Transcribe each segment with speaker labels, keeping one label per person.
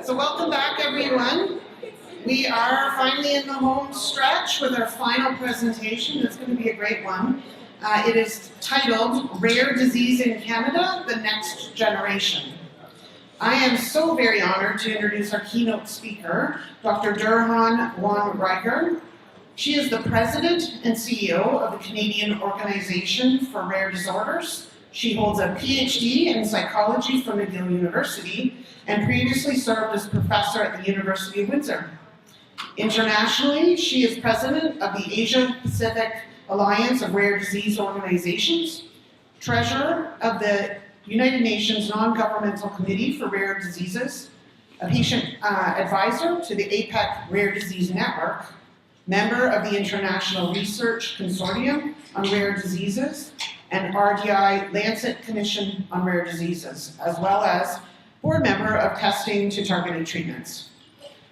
Speaker 1: So welcome back, everyone. We are finally in the home stretch with our final presentation. It's going to be a great one. It is titled Rare Disease in Canada, the Next Generation. I am so very honored to introduce our keynote speaker, Dr. Durhane Wong-Rieger. She is the President and CEO of the Canadian Organization for Rare Disorders. She holds a PhD in psychology from McGill University and previously served as professor at the University of Windsor. Internationally, she is president of the Asia-Pacific Alliance of Rare Disease Organizations, treasurer of the United Nations Non-Governmental Committee for Rare Diseases, a patient advisor to the APEC Rare Disease Network, member of the International Research Consortium on Rare Diseases, and RDI Lancet Commission on Rare Diseases, as well as board member of Testing to Targeted Treatments.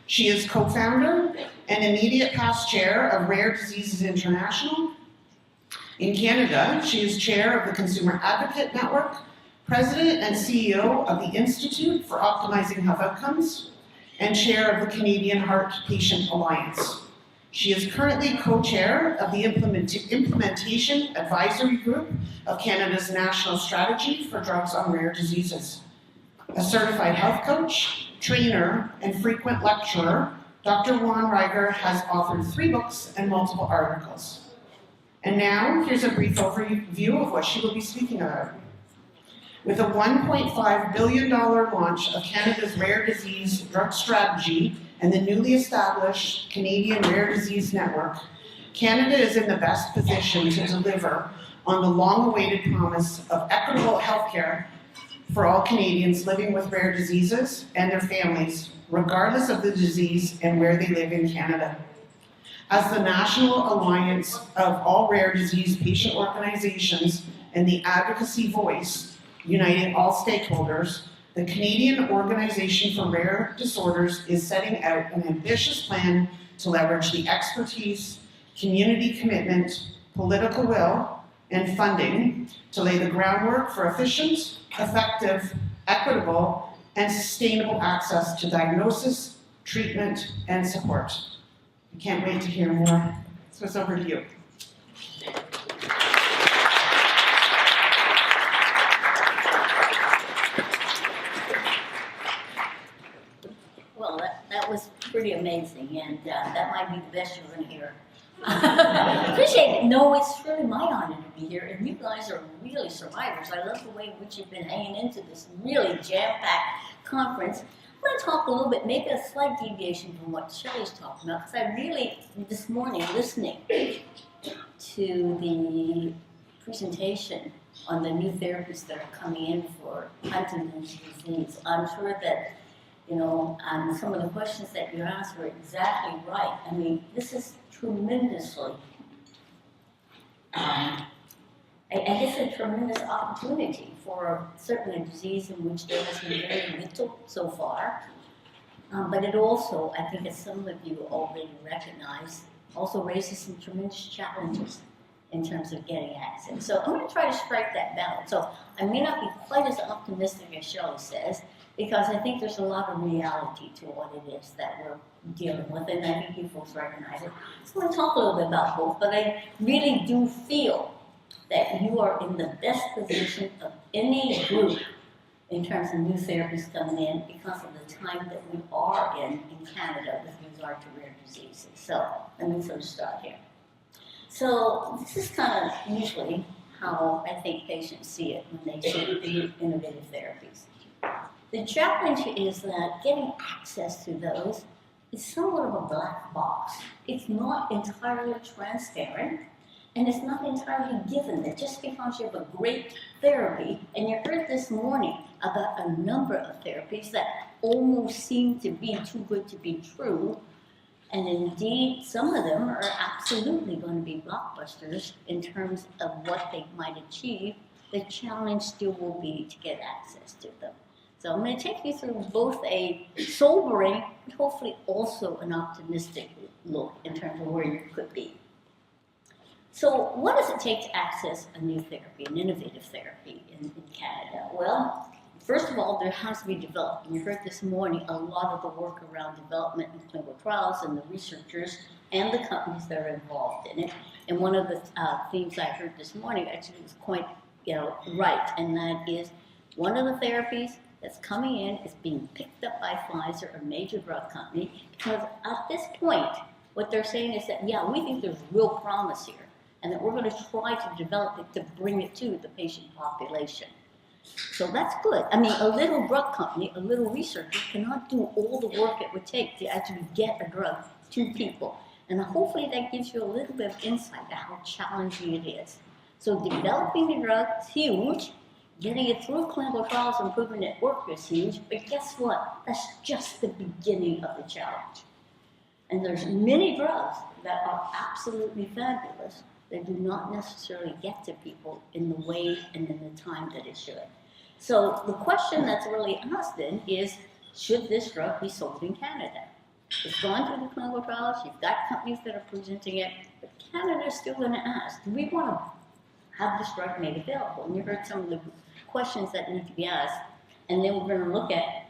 Speaker 1: She is co-founder and immediate past chair of Rare Diseases International. In Canada, she is chair of the Consumer Advocate Network, president and CEO of the Institute for Optimizing Health Outcomes, and chair of the Canadian Heart Patient Alliance. She is currently co-chair of the Implementation Advisory Group of Canada's National Strategy for Drugs on Rare Diseases. A certified health coach, trainer, and frequent lecturer, Dr. Wong-Rieger has authored 3 books and multiple articles. And now, here's a brief overview of what she will be speaking about. With a $1.5 billion launch of Canada's rare disease drug strategy and the newly established Canadian Rare Disease Network, Canada is in the best position to deliver on the long-awaited promise of equitable healthcare for all Canadians living with rare diseases and their families, regardless of the disease and where they live in Canada. As the National Alliance of All Rare Disease Patient Organizations and the advocacy voice, uniting all stakeholders, the Canadian Organization for Rare Disorders is setting out an ambitious plan to leverage the expertise, community commitment, political will, and funding to lay the groundwork for efficient, effective, equitable, and sustainable access to diagnosis, treatment, and support. I can't wait to hear more. So it's over to you.
Speaker 2: Well, that was pretty amazing, and that might be the best you're going to hear. Appreciate it. No, it's really my honor to be here, and you guys are really survivors. I love the way in which you've been hanging into this really jam-packed conference. I'm going to talk a little bit, maybe a slight deviation from what Shelley's talking about, because I really, this morning, listening to the presentation on the new therapies that are coming in for Huntington's disease, I'm sure that some of the questions that you asked were exactly right. I mean, this is tremendously, I guess a tremendous opportunity for certainly a disease in which there has been very little so far. But it also, I think as some of you already recognize, also raises some tremendous challenges in terms of getting access. So I'm going to try to strike that balance. So I may not be quite as optimistic as Shelley says, because I think there's a lot of reality to what it is that we're dealing with, and I think you folks recognize it. So I'm going to talk a little bit about both, but I really do feel that you are in the best position of any group in terms of new therapies coming in because of the time that we are in Canada with regard to rare diseases. So let me sort of start here. So this is kind of usually how I think patients see it when they see the innovative therapies. The challenge is that getting access to those is somewhat of a black box. It's not entirely transparent, and it's not entirely given that just because you have a great therapy, and you heard this morning about a number of therapies that almost seem to be too good to be true, and indeed some of them are absolutely going to be blockbusters in terms of what they might achieve, the challenge still will be to get access to them. So I'm going to take you through both a sobering, but hopefully also an optimistic look in terms of where you could be. So what does it take to access a new therapy, an innovative therapy in Canada? Well, first of all, there has to be development. You heard this morning a lot of the work around development and clinical trials and the researchers and the companies that are involved in it. And one of the themes I heard this morning actually was quite, right, and that is one of the therapies that's coming in is being picked up by Pfizer, a major drug company, because at this point, what they're saying is that, yeah, we think there's real promise here, and that we're going to try to develop it to bring it to the patient population. So that's good. I mean, a little drug company, a little researcher cannot do all the work it would take to actually get a drug to people. And hopefully that gives you a little bit of insight to how challenging it is. So developing the drug is huge. Getting it through clinical trials and proving it works is huge. But guess what? That's just the beginning of the challenge. And there's many drugs that are absolutely fabulous that do not necessarily get to people in the way and in the time that it should. So the question that's really asked then is, should this drug be sold in Canada? It's gone through the clinical trials, you've got companies that are presenting it, but Canada is still going to ask, do we want to have this drug made available? And you heard some of the questions that need to be asked, and then we're going to look at,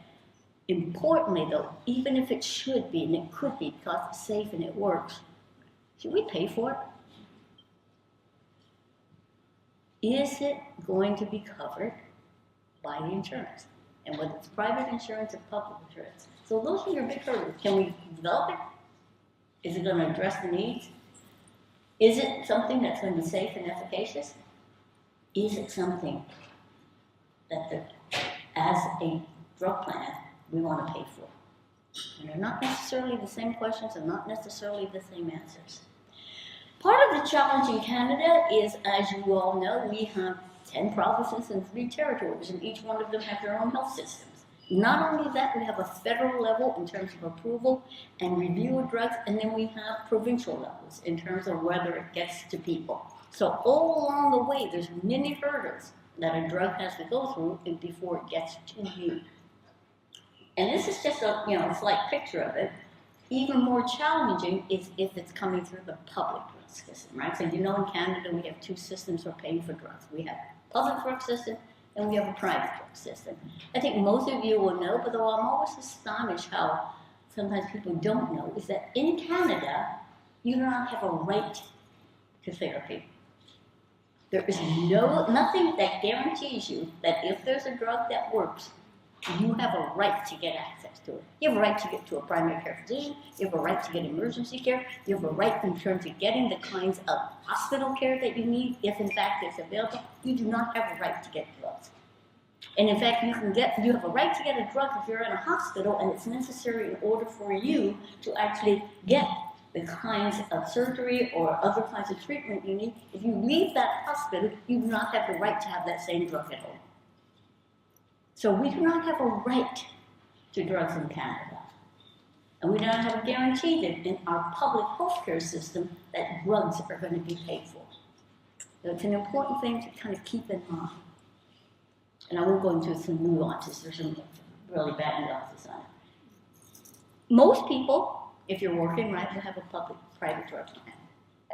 Speaker 2: importantly though, even if it should be, and it could be because it's safe and it works, should we pay for it? Is it going to be covered by the insurance? And whether it's private insurance or public insurance. So those are your big hurdles. Can we develop it? Is it going to address the needs? Is it something that's going to be safe and efficacious? Is it something that as a drug plan, we want to pay for? And they're not necessarily the same questions and not necessarily the same answers. Part of the challenge in Canada is, as you all know, we have 10 provinces and 3 territories, and each one of them have their own health systems. Not only that, we have a federal level in terms of approval and review of drugs, and then we have provincial levels in terms of whether it gets to people. So all along the way, there's many hurdles that a drug has to go through before it gets to you. And this is just a slight picture of it. Even more challenging is if it's coming through the public drug system, right? So in Canada we have 2 systems for paying for drugs. We have public drug system and we have a private drug system. I think most of you will know, but though I'm always astonished how sometimes people don't know, is that in Canada you do not have a right to therapy. There is nothing that guarantees you that if there's a drug that works, you have a right to get access to it. You have a right to get to a primary care physician. You have a right to get emergency care. You have a right in terms of getting the kinds of hospital care that you need, if in fact it's available. You do not have a right to get drugs. And in fact, you have a right to get a drug if you're in a hospital and it's necessary in order for you to actually get the kinds of surgery or other kinds of treatment you need. If you leave that hospital, you do not have the right to have that same drug at home. So we do not have a right to drugs in Canada. And we do not have a guarantee that in our public healthcare system that drugs are going to be paid for. So it's an important thing to kind of keep in mind. And I won't go into some nuances. There's some really bad nuances on it. Most people, if you're working right, will have a public-private drug plan.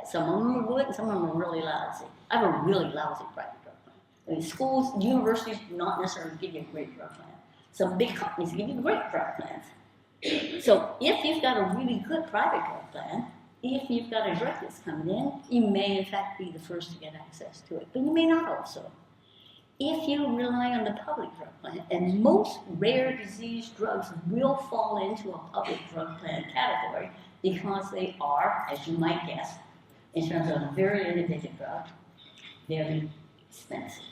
Speaker 2: Some of them are good and some of them are really lousy. I have a really lousy private drug plan. I mean, schools, universities do not necessarily give you a great drug plan. Some big companies give you great drug plans. So if you've got a really good private drug plan, if you've got a drug that's coming in, you may in fact be the first to get access to it, but you may not also. If you rely on the public drug plan, and most rare disease drugs will fall into a public drug plan category because they are, as you might guess, in terms of a very innovative drug, very expensive.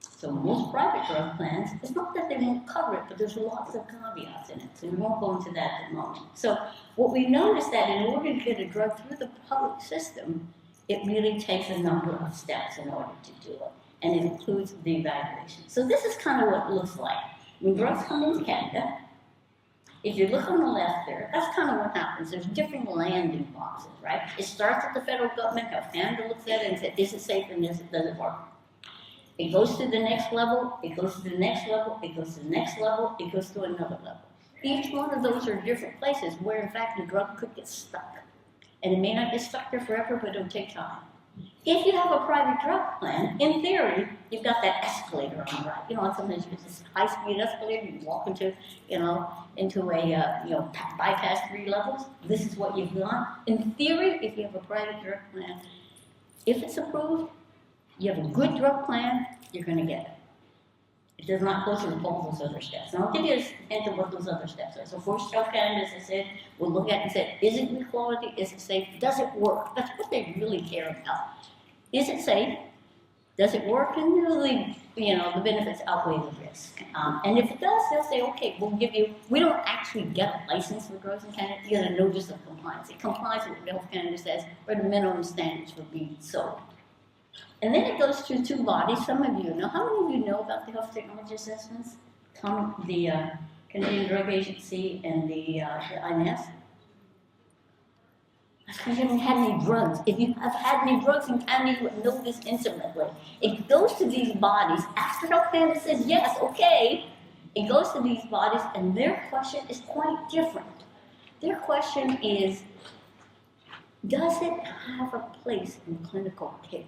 Speaker 2: So most private drug plans, it's not that they won't cover it, but there's lots of caveats in it, so we won't go into that at the moment. So what we noticed that in order to get a drug through the public system, it really takes a number of steps in order to do it. And it includes the evaluation. So this is kind of what it looks like. When drugs come into Canada, if you look on the left there, that's kind of what happens. There's different landing boxes, right? It starts at the federal government, how Canada looks at it and says, is it safe and does it work? It goes to the next level, it goes to the next level, it goes to the next level, it goes to another level. Each one of those are different places where in fact the drug could get stuck. And it may not get stuck there forever, but it'll take time. If you have a private drug plan, in theory, you've got that escalator on the right. You know, sometimes you this high-speed escalator, you walk into, into a, bypass 3 levels. This is what you've got. In theory, if you have a private drug plan, if it's approved, you have a good drug plan, you're going to get it. It does not go through all those other steps. And I'll give you a hint of what those other steps are. So first, Health Canada, as I said, we'll look at and say, is it good quality? Is it safe? Does it work? That's what they really care about. Is it safe? Does it work? And really, the benefits outweigh the risk. And if it does, they'll say, okay, we'll give you, we don't actually get a license for drugs in Canada, you get a notice of compliance. It complies with what Health Canada says, where the minimum standards would be sold. And then it goes through 2 bodies. Some of you know. How many of you know about the health technology assessments? The Canadian Drug Agency and the INS? That's because you haven't had any drugs. If you have had any drugs in Canada, you would know this intimately. It goes to these bodies. After Health Canada says, yes, okay, it goes to these bodies, and their question is quite different. Their question is, does it have a place in clinical care?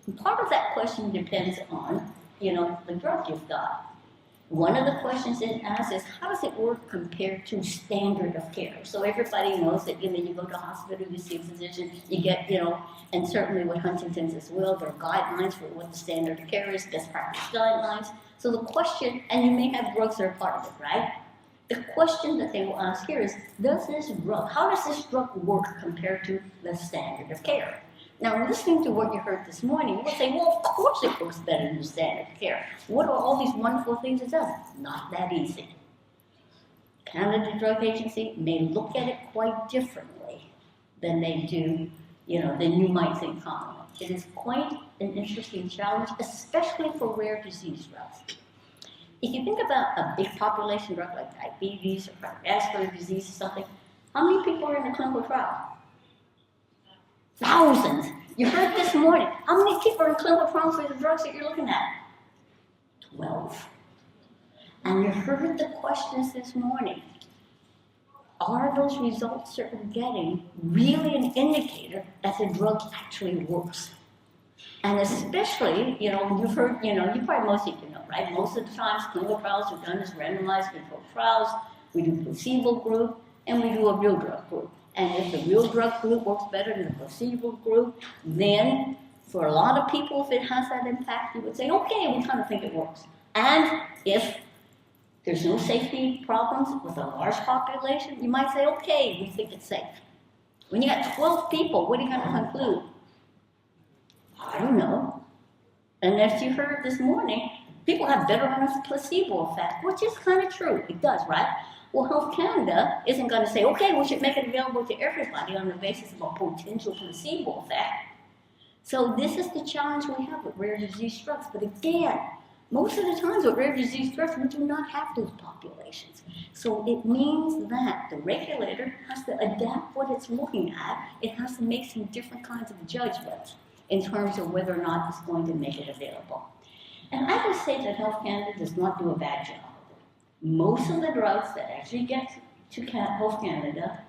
Speaker 2: And part of that question depends on, the drug you've got. One of the questions it asks is, how does it work compared to standard of care? So everybody knows that, you go to a hospital, you see a physician, you get, and certainly with Huntington's as well, there are guidelines for what the standard of care is, best practice guidelines. So the question, and you may have drugs that are part of it, right? The question that they will ask here is, how does this drug work compared to the standard of care? Now, listening to what you heard this morning, you would say, well, of course it works better than standard of care. What are all these wonderful things it does? Not that easy. Canada Drug Agency may look at it quite differently than they do, than you might think commonly. It is quite an interesting challenge, especially for rare disease drugs. If you think about a big population drug like diabetes or cardiovascular disease or something, how many people are in a clinical trial? Thousands. You heard this morning. How many people are in clinical trials for the drugs that you're looking at? 12. And you heard the questions this morning. Are those results that we're getting really an indicator that the drug actually works? And especially, you've heard, most of you know, right? Most of the times clinical trials are done as randomized controlled trials. We do placebo group and we do a real drug group. And if the real drug group works better than the placebo group, then for a lot of people, if it has that impact, you would say, okay, we kind of think it works. And if there's no safety problems with a large population, you might say, okay, we think it's safe. When you got 12 people, what are you going to conclude? I don't know. And as you heard this morning, people have better than a placebo effect, which is kind of true. It does, right? Well, Health Canada isn't going to say, okay, we should make it available to everybody on the basis of a potential placebo effect. So this is the challenge we have with rare disease drugs. But again, most of the times with rare disease drugs, we do not have those populations. So it means that the regulator has to adapt what it's looking at. It has to make some different kinds of judgments in terms of whether or not it's going to make it available. And I would say that Health Canada does not do a bad job. Most of the drugs that actually get to Health Canada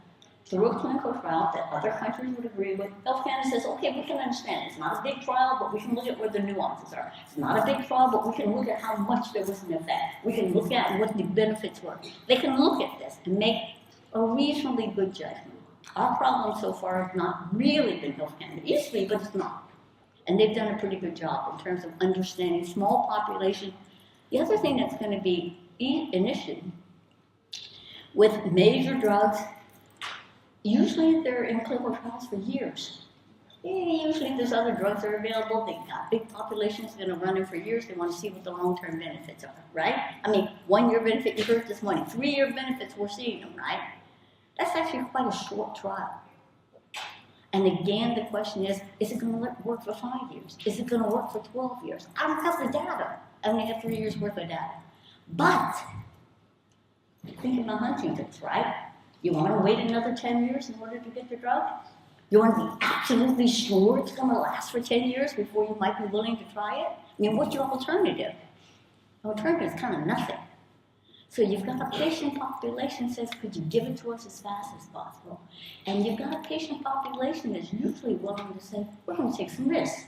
Speaker 2: through a clinical trial that other countries would agree with, Health Canada says, okay, we can understand. It's not a big trial, but we can look at where the nuances are. It's not a big trial, but we can look at how much there was an effect. We can look at what the benefits were. They can look at this and make a reasonably good judgment. Our problem so far has not really been Health Canada. It used to be, but it's not. And they've done a pretty good job in terms of understanding small population. The other thing that's going to be an issue with major drugs, usually they're in clinical trials for years. Usually there's other drugs that are available. They've got big populations that are going to run them for years. They want to see what the long-term benefits are, right? I mean, 1-year benefit, you heard this morning. 3-year benefits, we're seeing them, right? That's actually quite a short trial. And again, the question is it going to work for 5 years? Is it going to work for 12 years? I don't have the data. I only have 3 years worth of data. But think about Huntington's, right? You want to wait another 10 years in order to get the drug? You want to be absolutely sure it's going to last for 10 years before you might be willing to try it? I mean, what's your alternative? The alternative is kind of nothing. So you've got a patient population that says, could you give it to us as fast as possible? And you've got a patient population that's usually willing to say, we're going to take some risks.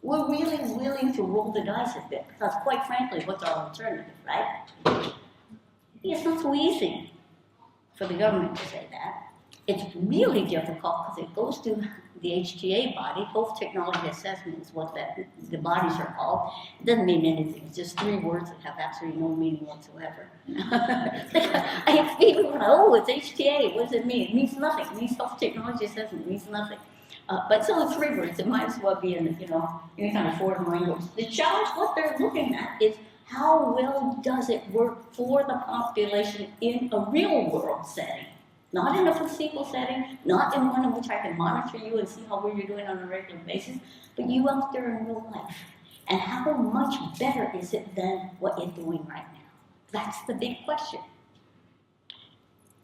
Speaker 2: We're really willing to roll the dice a bit, because quite frankly, what's our alternative, right? It's not so easy for the government to say that. It's really difficult because it goes to the HTA body. Health Technology Assessment is what the bodies are called. It doesn't mean anything. It's just 3 words that have absolutely no meaning whatsoever. I have people go, oh, it's HTA. What does it mean? It means nothing. It means Health Technology Assessment. It means nothing. But it's only 3 words. It might as well be in, any kind of foreign language. The challenge, what they're looking at is how well does it work for the population in a real world setting? Not in a placebo setting, not in one in which I can monitor you and see how well you're doing on a regular basis, but you out there in real life. And how much better is it than what you're doing right now? That's the big question.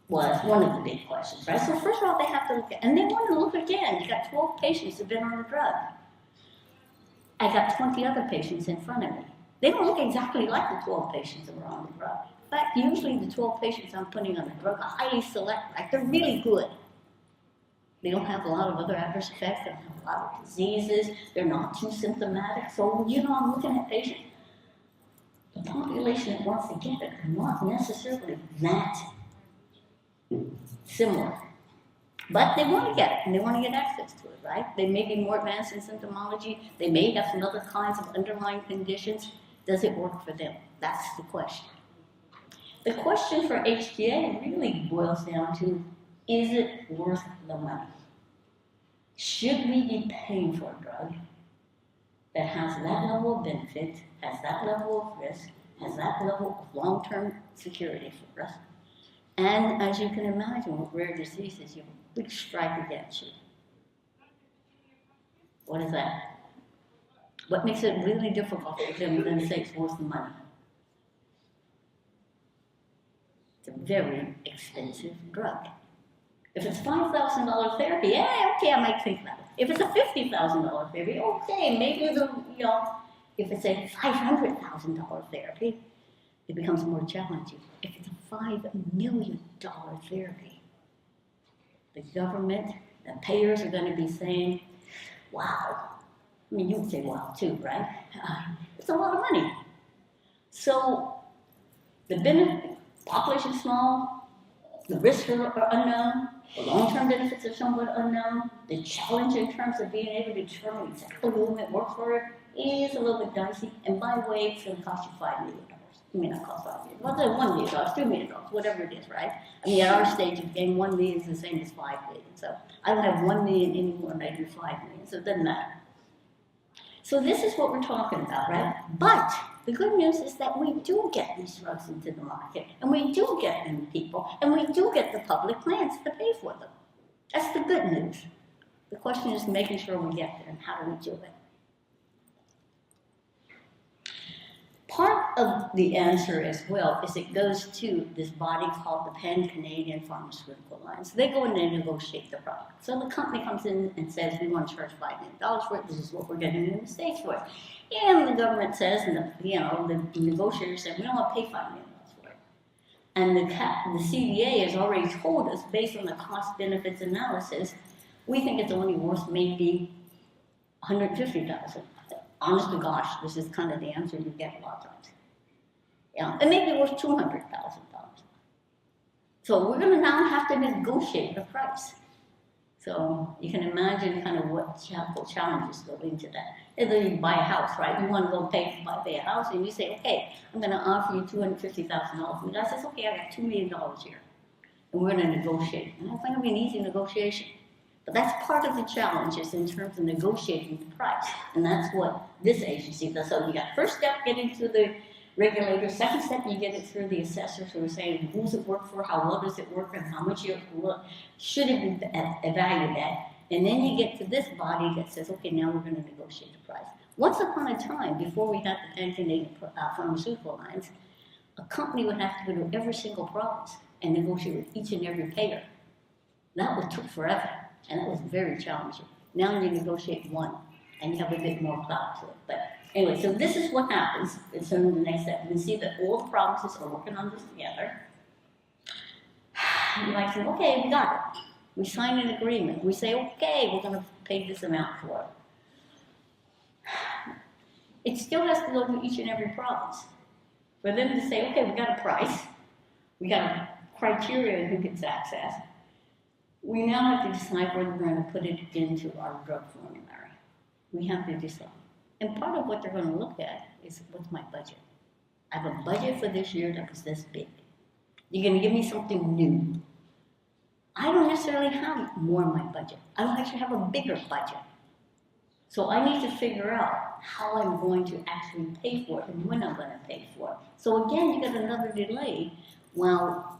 Speaker 2: Well, it's one of the big questions, right? So first of all, they have to look at, and they want to look again. You got 12 patients who've been on a drug. I got 20 other patients in front of me. They don't look exactly like the 12 patients that were on the drug. In fact, usually the 12 patients I'm putting on the drug are highly select, like they're really good. They don't have a lot of other adverse effects, they don't have a lot of diseases, they're not too symptomatic. So, I'm looking at patients. The population that wants to get it are not necessarily that similar. But they want to get it, and they want to get access to it, right? They may be more advanced in symptomology, they may have some other kinds of underlying conditions. Does it work for them? That's the question. The question for HTA really boils down to, is it worth the money? Should we be paying for a drug that has that level of benefit, has that level of risk, has that level of long-term security for us? And as you can imagine, with rare diseases, you have a big strike against you. What is that? What makes it really difficult for them to say it's worth the money? It's a very expensive drug. If it's $5,000 therapy, okay, I might think about it. If it's a $50,000 therapy, okay, maybe if it's a $500,000 therapy, it becomes more challenging. If it's a $5 million therapy, the government, the payers are going to be saying, wow. I mean, you would say wow too, right? It's a lot of money. So the benefit, population is small, the risks are unknown, the long-term benefits are somewhat unknown, the challenge in terms of being able to determine exactly who it works for is a little bit dicey, and by the way, it's going to cost you $5 million. It may not cost $5 million. Well, it's $1 million, $2 million, whatever it is, right? I mean, at our stage of the game, $1 million is the same as $5 million. So I don't have $1 million anymore, and I do $5 million, so it doesn't matter. So this is what we're talking about, right? But the good news is that we do get these drugs into the market, and we do get them to people, and we do get the public plans to pay for them. That's the good news. The question is making sure we get there, and how do we do it? Part of the answer as well is it goes to this body called the Pan-Canadian Pharmaceutical Alliance. They go in and negotiate the product. So the company comes in and says, we want to charge $5 million for it. This is what we're getting in the States for it. And the government says, and the negotiators say, we don't want to pay $5 million for it. And the CDA has already told us, based on the cost-benefits analysis, we think it's only worth maybe $150,000. Honest to gosh, this is kind of the answer you get a lot of times. It may be worth $200,000. So we're going to now have to negotiate the price. So you can imagine kind of what challenges go into that. Either you buy a house, right? You want to go pay a house, and you say, okay, I'm going to offer you $250,000. And the guy says, okay, I got $2 million here. And we're going to negotiate. And that's not going to be an easy negotiation. But that's part of the challenges in terms of negotiating the price. And that's what this agency does. So you got first step, getting through the regulator. Second step, you get it through the assessors who are saying, who does it work for, how well does it work, and how much should it be evaluated at. And then you get to this body that says, okay, now we're going to negotiate the price. Once upon a time, before we had the Pan-Canadian Pharmaceutical Alliance, a company would have to go to every single province and negotiate with each and every payer. That took forever. And that was very challenging. Now you negotiate one, and you have a bit more clout to it. But Anyway, so this is what happens. It's in the next step. You can see that all the provinces are working on this together. You might say, okay, we got it. We sign an agreement. We say, okay, we're going to pay this amount for it. It still has to go to each and every province. For them to say, okay, we got a price. We got a criteria who gets access. We now have to decide whether we're going to put it into our drug formulary. We have to decide. And part of what they're going to look at is, what's my budget? I have a budget for this year that was this big. You're going to give me something new. I don't necessarily have more in my budget. I don't actually have a bigger budget. So I need to figure out how I'm going to actually pay for it and when I'm going to pay for it. So again, you get another delay while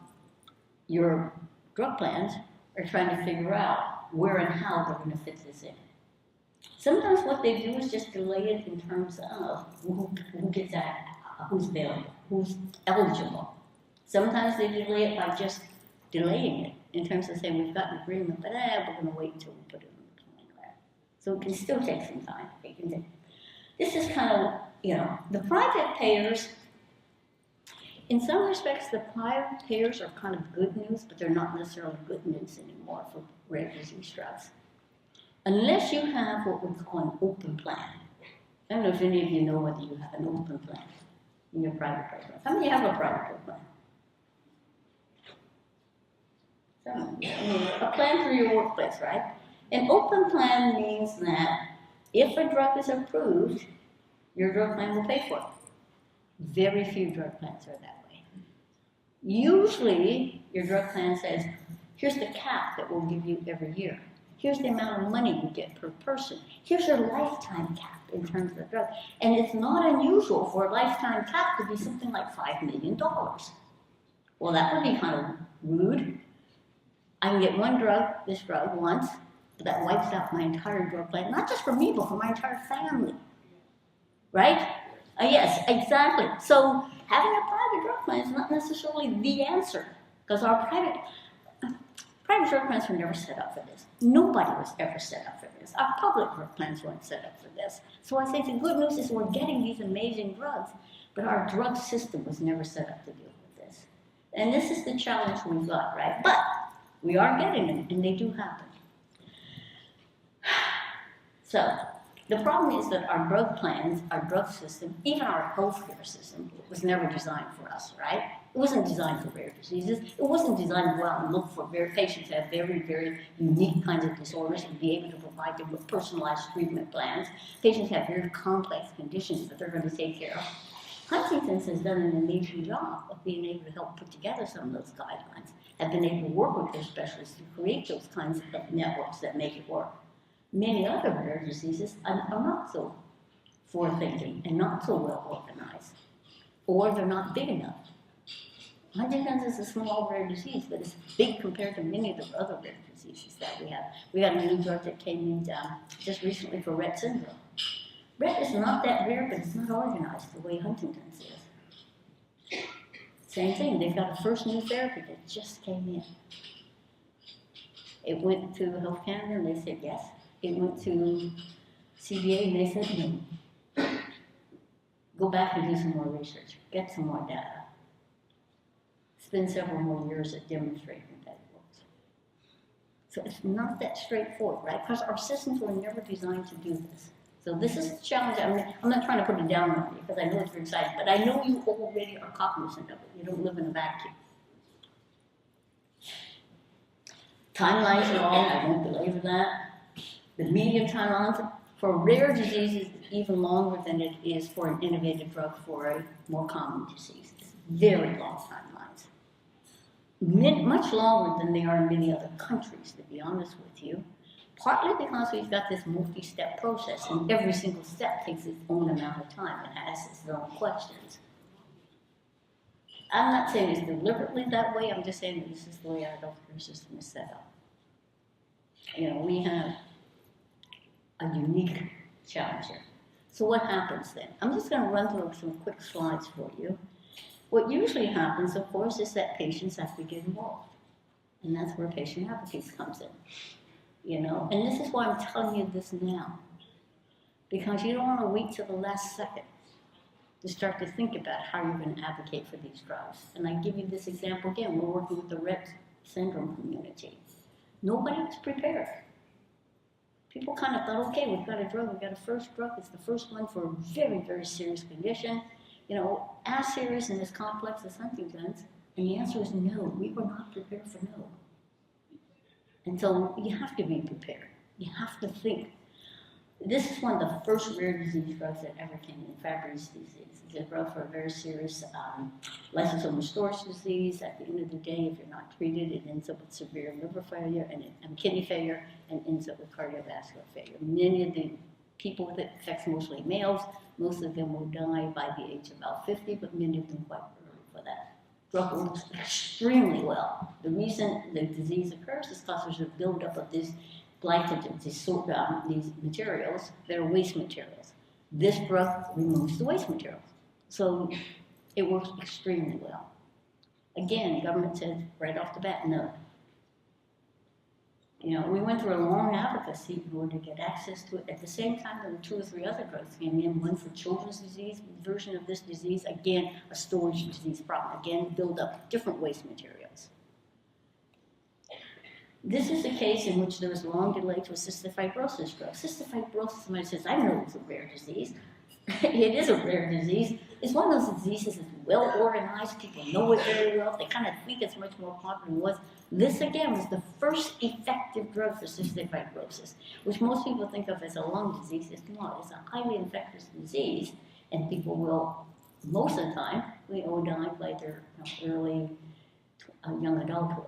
Speaker 2: your drug plans are trying to figure out where and how they're going to fit this in. Sometimes what they do is just delay it in terms of who gets that, who's available, who's eligible. Sometimes they delay it by just delaying it in terms of saying, we've got an agreement, but we're going to wait until we put it in the plan. So it can still take some time. This is kind of, the private payers, in some respects, the private payers are kind of good news, but they're not necessarily good news anymore for rare disease drugs. Unless you have what we call an open plan. I don't know if any of you know whether you have an open plan in your private program. How many have a private program? A plan for your workplace, right? An open plan means that if a drug is approved, your drug plan will pay for it. Very few drug plans are that way. Usually, your drug plan says, here's the cap that we'll give you every year. Here's the amount of money you get per person. Here's your lifetime cap in terms of the drug. And it's not unusual for a lifetime cap to be something like $5 million. Well, that would be kind of rude. I can get one drug, this drug, once, but that wipes out my entire drug plan, not just for me, but for my entire family. Right? Yes, exactly. So having a private drug plan is not necessarily the answer, because our private drug plans were never set up for this. Nobody was ever set up for this. Our public drug plans weren't set up for this. So I say the good news is we're getting these amazing drugs, but our drug system was never set up to deal with this. And this is the challenge we've got, right? But we are getting them, and they do happen. So the problem is that our drug plans, our drug system, even our healthcare system was never designed for us, right? It wasn't designed for rare diseases. It wasn't designed to go out and look for patients who have very, very unique kinds of disorders and be able to provide them with personalized treatment plans. Patients have very complex conditions that they're going to take care of. Huntington's has done an amazing job of being able to help put together some of those guidelines, have been able to work with their specialists to create those kinds of networks that make it work. Many other rare diseases are not so forward-thinking and not so well organized, or they're not big enough. Huntington's is a small rare disease, but it's big compared to many of the other rare diseases that we have. We got a new drug that came in just recently for Rett syndrome. Rett is not that rare, but it's not organized the way Huntington's is. Same thing, they've got a first new therapy that just came in. It went to Health Canada and they said yes. It went to CBA and they said no. Go back and do some more research, get some more data. Spend several more years at demonstrating that it works. So it's not that straightforward, right? Because our systems were never designed to do this. So this is the challenge. I'm not trying to put it down on you because I know it's very exciting, but I know you already are cognizant of it. You don't live in a vacuum. Timelines are long, I won't belabor that. The median timelines for rare diseases is even longer than it is for an innovative drug for a more common disease. It's very long timelines. Much longer than they are in many other countries, to be honest with you. Partly because we've got this multi-step process, and every single step takes its own amount of time and has its own questions. I'm not saying it's deliberately that way, I'm just saying that this is the way our healthcare system is set up. We have a unique challenge here. So what happens then? I'm just going to run through some quick slides for you. What usually happens, of course, is that patients have to get involved. And that's where patient advocacy comes in. And this is why I'm telling you this now. because you don't want to wait till the last second to start to think about how you're going to advocate for these drugs. And I give you this example again. We're working with the Rett syndrome community. Nobody was prepared. People kind of thought, okay, we've got a drug, we've got a first drug, it's the first one for a very, very serious condition, you know, as serious and as complex as Huntington's. And the answer is no, we were not prepared for no. And so you have to be prepared. You have to think. This is one of the first rare disease drugs that ever came in, Fabry disease. It's a drug for a very serious lysosomal storage disease. At the end of the day, if you're not treated, it ends up with severe liver failure and kidney failure and ends up with cardiovascular failure. Many of the people with it affects mostly males. Most of them will die by the age of about 50, but many of them quite early for that. Drug works extremely well. The reason the disease occurs is because there's a buildup of these glycogen, these materials that are waste materials. This drug removes the waste materials. So it works extremely well. Again, government said right off the bat, no. You know, we went through a long advocacy in order to get access to it. At the same time, there were 2 or 3 other drugs came in, one for children's disease, version of this disease, again, a storage disease problem, again, build up different waste materials. This is a case in which there was long delay to a cystic fibrosis drug. Cystic fibrosis, somebody says, I know it's a rare disease. It is a rare disease. It's one of those diseases that's well organized. People know it very well. They kind of think it's much more popular than it was. This, again, was the first effective drug for cystic fibrosis, which most people think of as a lung disease. It's not. It's a highly infectious disease, and people will, most of the time, die by their early young adulthood.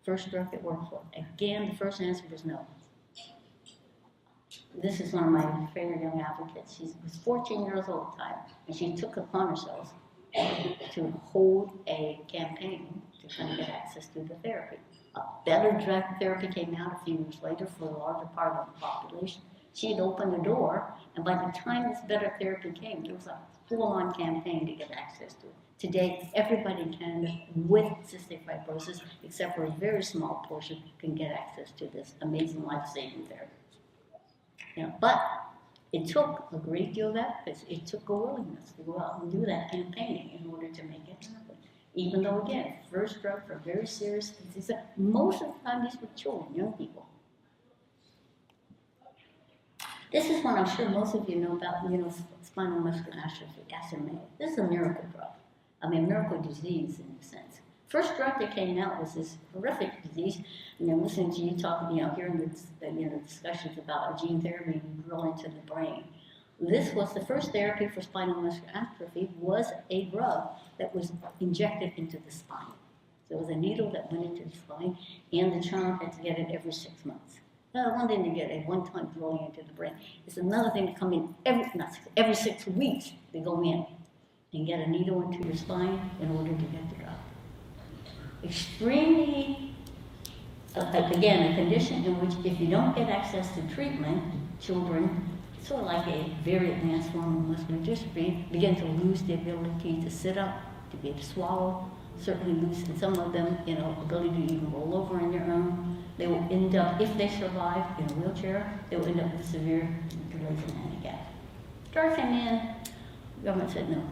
Speaker 2: First drug that worked for it. Again, the first answer was no. This is one of my favorite young advocates. She was 14 years old at the time, and she took upon herself to hold a campaign to kind of get access to the therapy. A better drug therapy came out a few years later for a larger part of the population. She had opened the door, and by the time this better therapy came, there was a full-on campaign to get access to it. Today, everybody in Canada with cystic fibrosis, except for a very small portion, can get access to this amazing life-saving therapy. You know, but it took a great deal of efforts. It took a willingness to go out and do that campaigning in order to make it happen. Even though, again, first drug for very serious disease, most of the time these were children, young people. This is one I'm sure most of you know about, spinal muscular atrophy, SMA. This is a miracle drug. I mean, a miracle disease in a sense. First drug that came out was this horrific disease. Listening to you talk, hearing the discussions about gene therapy drill into the brain. This was the first therapy for spinal muscular atrophy, was a drug that was injected into the spine. So it was a needle that went into the spine, and the child had to get it every 6 months. One thing to get a one-time drilling into the brain. It's another thing to come in every 6 weeks to go in and get a needle into your spine in order to get the drug. Extremely, again, a condition in which if you don't get access to treatment, children, sort of like a very advanced form of muscular dystrophy, begin to lose the ability to sit up, to be able to swallow, certainly lose, and some of them, ability to even roll over on their own. They will end up, if they survive in a wheelchair, they will end up with severe delays and handicap. Drug came in, the government said no.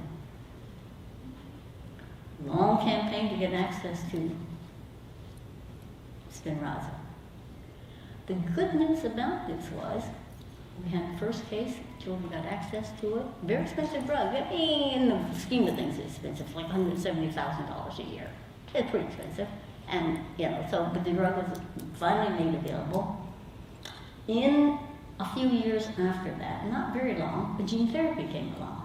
Speaker 2: Long campaign to get access to Spinraza. The good news about this was, we had the first case, children got access to it. Very expensive drug. I mean, in the scheme of things, it's expensive. It's like $170,000 a year. It's pretty expensive. And, but the drug was finally made available. In a few years after that, not very long, the gene therapy came along.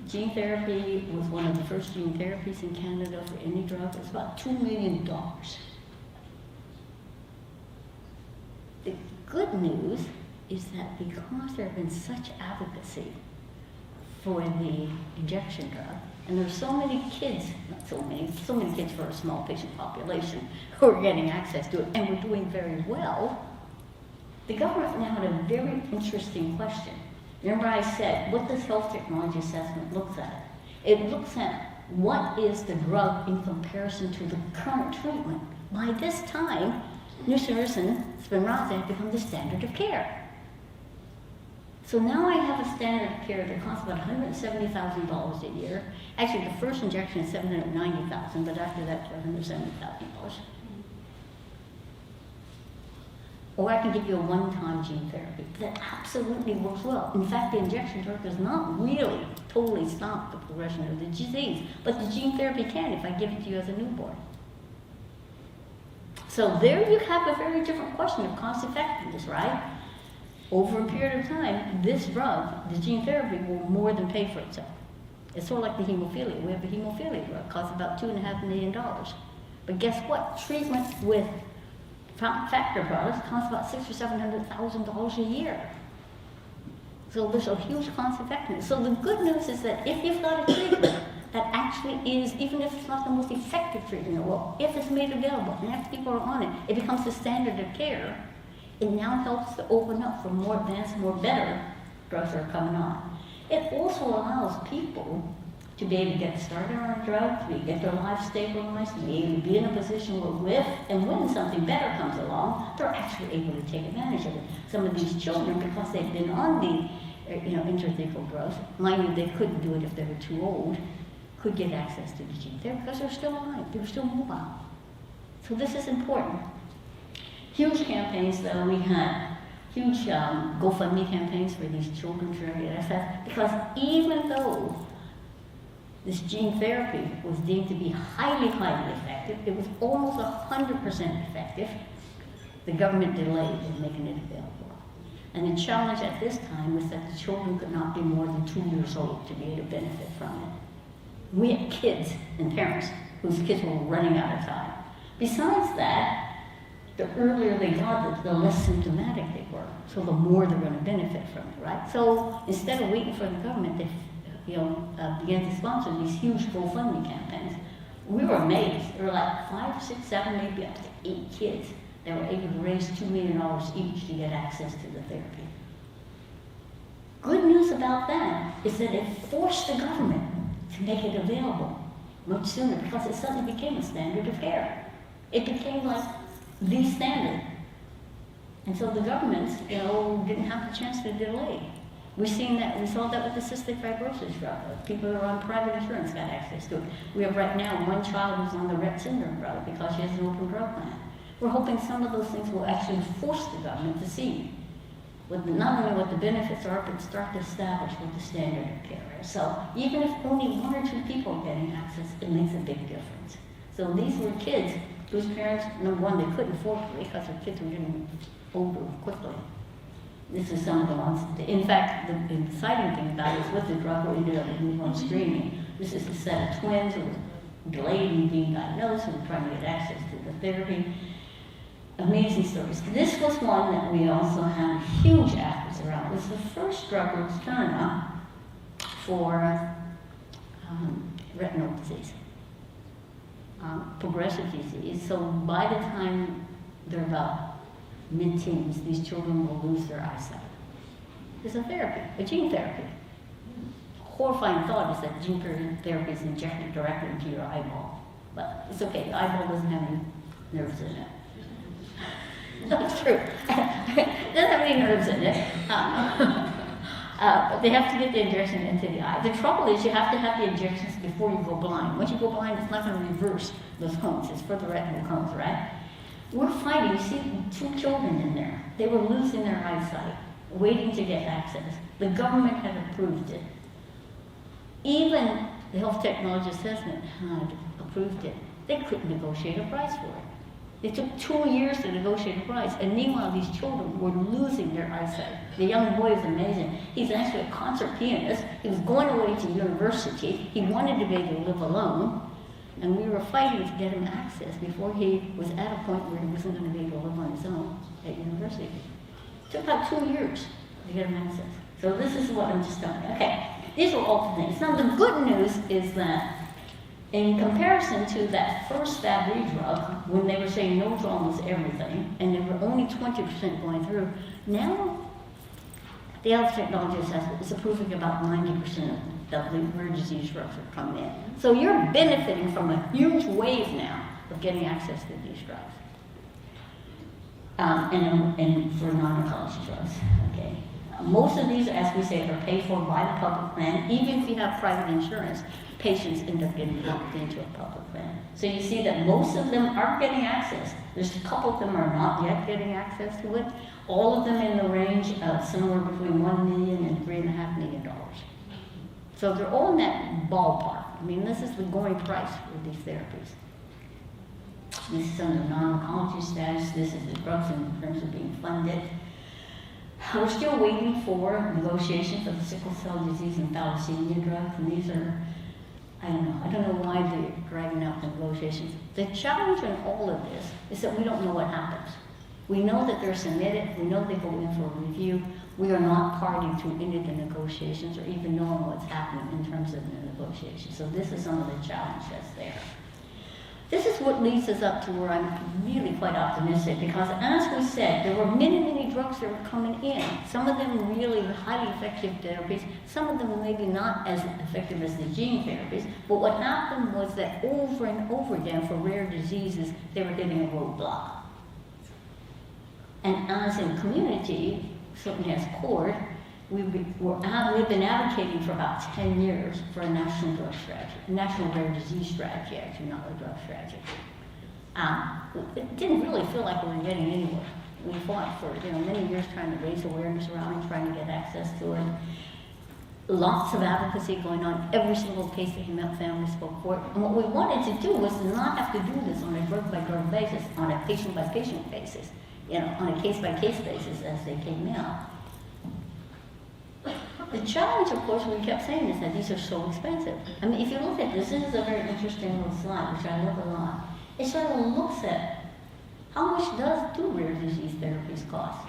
Speaker 2: Gene therapy was one of the first gene therapies in Canada for any drug. It was about $2 million. The good news is that because there had been such advocacy for the injection drug, and there's so many kids, so many kids for a small patient population who are getting access to it, and we're doing very well, the government now had a very interesting question. Remember I said, what does health technology assessment look at? It looks at what is the drug in comparison to the current treatment. By this time, nusinersen, Spinraza had become the standard of care. So now I have a standard of care that costs about $170,000 a year. Actually, the first injection is $790,000, but after that, $170,000. Or I can give you a one-time gene therapy that absolutely works well. In fact, the injection drug does not really totally stop the progression of the disease, but the gene therapy can if I give it to you as a newborn. So there you have a very different question of cost effectiveness, right? Over a period of time, this drug, the gene therapy, will more than pay for itself. It's sort of like the hemophilia. We have a hemophilia drug, it costs about $2.5 million. But guess what? Treatment with factor products costs about $600,000 or $700,000 a year. So there's a huge cost effectiveness. So the good news is that if you've got a treatment that actually is, even if it's not the most effective treatment, well, if it's made available and if people are on it, it becomes the standard of care. It now helps to open up for more advanced, more better drugs that are coming on. It also allows people to be able to get started on a drug, to get their life stabilized, to be able to be in a position where when something better comes along, they're actually able to take advantage of it. Some of these children, because they've been on the intrathecal drugs, mind you, they couldn't do it if they were too old, could get access to the gene therapy because they're still alive, they were still mobile. So this is important. Huge campaigns, though, we had huge GoFundMe campaigns for these children to get access, because even though this gene therapy was deemed to be highly, highly effective, it was almost 100% effective, the government delayed in making it available. And the challenge at this time was that the children could not be more than 2 years old to be able to benefit from it. We had kids and parents whose kids were running out of time. Besides that, the earlier they got it, the less symptomatic they were. So the more they're going to benefit from it, right? So instead of waiting for the government, they began to sponsor these huge GoFundMe campaigns. We were amazed. There were like 5, 6, 7, maybe up to 8 kids that were able to raise $2 million each to get access to the therapy. Good news about that is that it forced the government to make it available much sooner, because it suddenly became a standard of care. It became like the standard. And so the governments, didn't have the chance to delay. We saw that with the cystic fibrosis drug. People who are on private insurance got access to it. We have right now one child who's on the Rett syndrome drug because she has an open drug plan. We're hoping some of those things will actually force the government to see not only what the benefits are, but start to establish what the standard of care is. So even if only 1 or 2 people are getting access, it makes a big difference. So these were kids whose parents, number one, they couldn't afford it because their kids were getting older quickly. This is some of the ones. In fact, the exciting thing about it is with the drug, we ended up with newborn screening. This is a set of twins who were delayed in being diagnosed and trying to get access to the therapy. Amazing stories. This was one that we also had huge efforts around. It was the first drug in China for retinal disease, progressive disease. So by the time they're about mid-teens, these children will lose their eyesight. It's a therapy, a gene therapy. Horrifying thought is that gene therapy is injected directly into your eyeball. But it's okay, the eyeball doesn't have any nerves in it. That's true. It doesn't have any nerves in it. But they have to get the injection into the eye. The trouble is you have to have the injections before you go blind. Once you go blind, it's not going to reverse those cones. It's for the retinal cones, right? We're fighting. You see 2 children in there. They were losing their eyesight, waiting to get access. The government had approved it. Even the Health Technology Assessment had approved it. They couldn't negotiate a price for it. It took 2 years to negotiate a price, and meanwhile these children were losing their eyesight. The young boy is amazing. He's actually a concert pianist. He was going away to university. He wanted to be able to live alone, and we were fighting to get him access before he was at a point where he wasn't going to be able to live on his own at university. It took about 2 years to get him access. So this is what I'm just telling you. Okay, these are all the things. Now the good news is that in comparison to that first Fabry drug, when they were saying no trauma was everything, and there were only 20% going through, now the Health Technology Assessment is approving about 90% of the rare disease drugs that are coming in. So you're benefiting from a huge wave now of getting access to these drugs. And for non-oncology drugs, okay? Most of these, as we say, are paid for by the public plan. Even if you have private insurance, patients end up getting lumped into a public plan. So you see that most of them are getting access. There's a couple of them are not yet getting access to it. All of them in the range of somewhere between $1 million and $3.5 million. So they're all in that ballpark. I mean, this is the going price for these therapies. This is under non-oncology status. This is the drugs in terms of being funded. We're still waiting for negotiations for the sickle cell disease and thalassemia drugs, and these are, I don't know why they're dragging out the negotiations. The challenge in all of this is that we don't know what happens. We know that they're submitted, we know they go in for a review. We are not party to any of the negotiations or even knowing what's happening in terms of the negotiations. So this is some of the challenge that's there. This is what leads us up to where I'm really quite optimistic, because as we said, there were many, many drugs that were coming in. Some of them really highly effective therapies, some of them maybe not as effective as the gene therapies, but what happened was that over and over again for rare diseases, they were hitting a roadblock. And as a community, certainly as CORD, we've been advocating for about 10 years for a national drug strategy, a national rare disease strategy, actually, not a drug strategy. It didn't really feel like we were getting anywhere. We fought for many years trying to raise awareness around it, trying to get access to it. Lots of advocacy going on. Every single case that came out, families spoke for it. And what we wanted to do was to not have to do this on a drug-by-drug basis, on a patient-by-patient basis, on a case-by-case basis as they came out. The challenge, of course, we kept saying is that these are so expensive. I mean, if you look at this is a very interesting little slide, which I love a lot. It sort of looks at how much do rare disease therapies cost.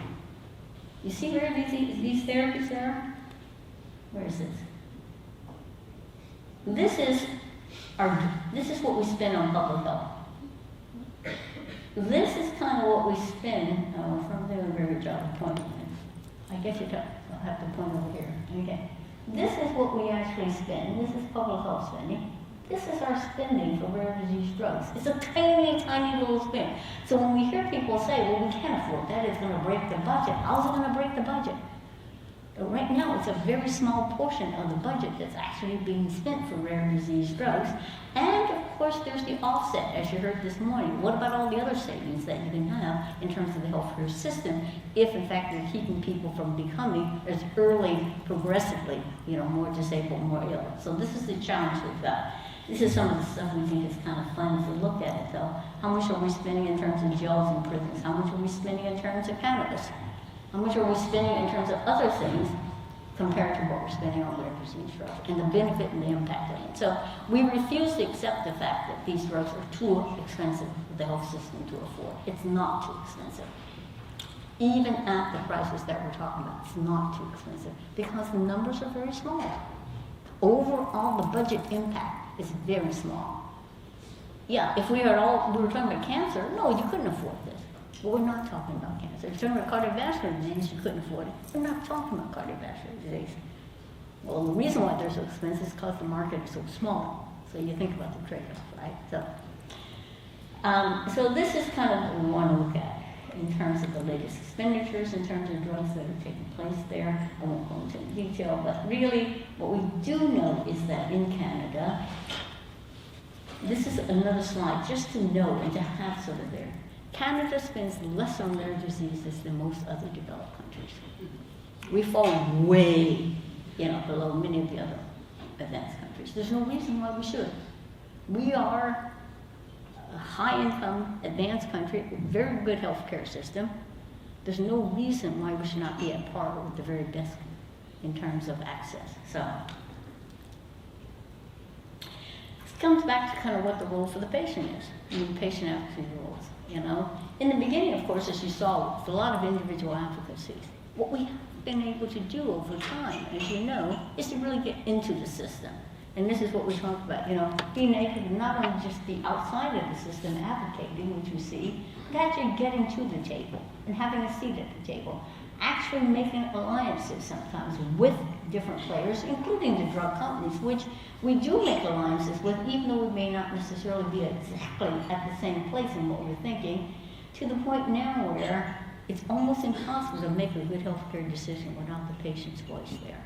Speaker 2: You see rare disease these therapies there? Where is this? This is what we spend on public health. This is kind of what we spend. I'm doing a very good job of pointing. I guess I'll have to point over here. Okay. This is what we actually spend. This is public health spending. This is our spending for rare disease drugs. It's a tiny, tiny little spend. So when we hear people say, well, we can't afford that, it's going to break the budget. How's it going to break the budget? But right now, it's a very small portion of the budget that's actually being spent for rare disease drugs. And of course, there's the offset, as you heard this morning. What about all the other savings that you can have in terms of the healthcare system if, in fact, you're keeping people from becoming as early, progressively, more disabled, more ill? So this is the challenge we've got. This is some of the stuff we think is kind of fun if we look at it, though. How much are we spending in terms of jails and prisons? How much are we spending in terms of cannabis? How much are we spending in terms of other things compared to what we're spending on rare disease drugs and the benefit and the impact of it? So we refuse to accept the fact that these drugs are too expensive for the health system to afford. It's not too expensive. Even at the prices that we're talking about, it's not too expensive because the numbers are very small. Overall, the budget impact is very small. Yeah, if we were talking about cancer, no, you couldn't afford this. But we're not talking about cancer. If you're talking about cardiovascular disease, you couldn't afford it. We're not talking about cardiovascular disease. Well, the reason why they're so expensive is because the market is so small. So you think about the trade-off, right? So this is kind of what we want to look at in terms of the latest expenditures, in terms of drugs that are taking place there. I won't go into detail, but really what we do know is that in Canada, this is another slide just to know and to have sort of there. Canada spends less on rare diseases than most other developed countries. We fall way, below many of the other advanced countries. There's no reason why we should. We are a high-income, advanced country with very good healthcare system. There's no reason why we should not be at par with the very best in terms of access. So this comes back to kind of what the role for the patient is. Patient advocacy roles. In the beginning, of course, as you saw, with a lot of individual advocacies, what we have been able to do over time, as you know, is to really get into the system. And this is what we talked about, being able to not only just be outside of the system advocating, which we see, but actually getting to the table and having a seat at the table. Actually making alliances sometimes with different players, including the drug companies, which we do make alliances with, even though we may not necessarily be exactly at the same place in what we're thinking, to the point now where it's almost impossible to make a good healthcare decision without the patient's voice there.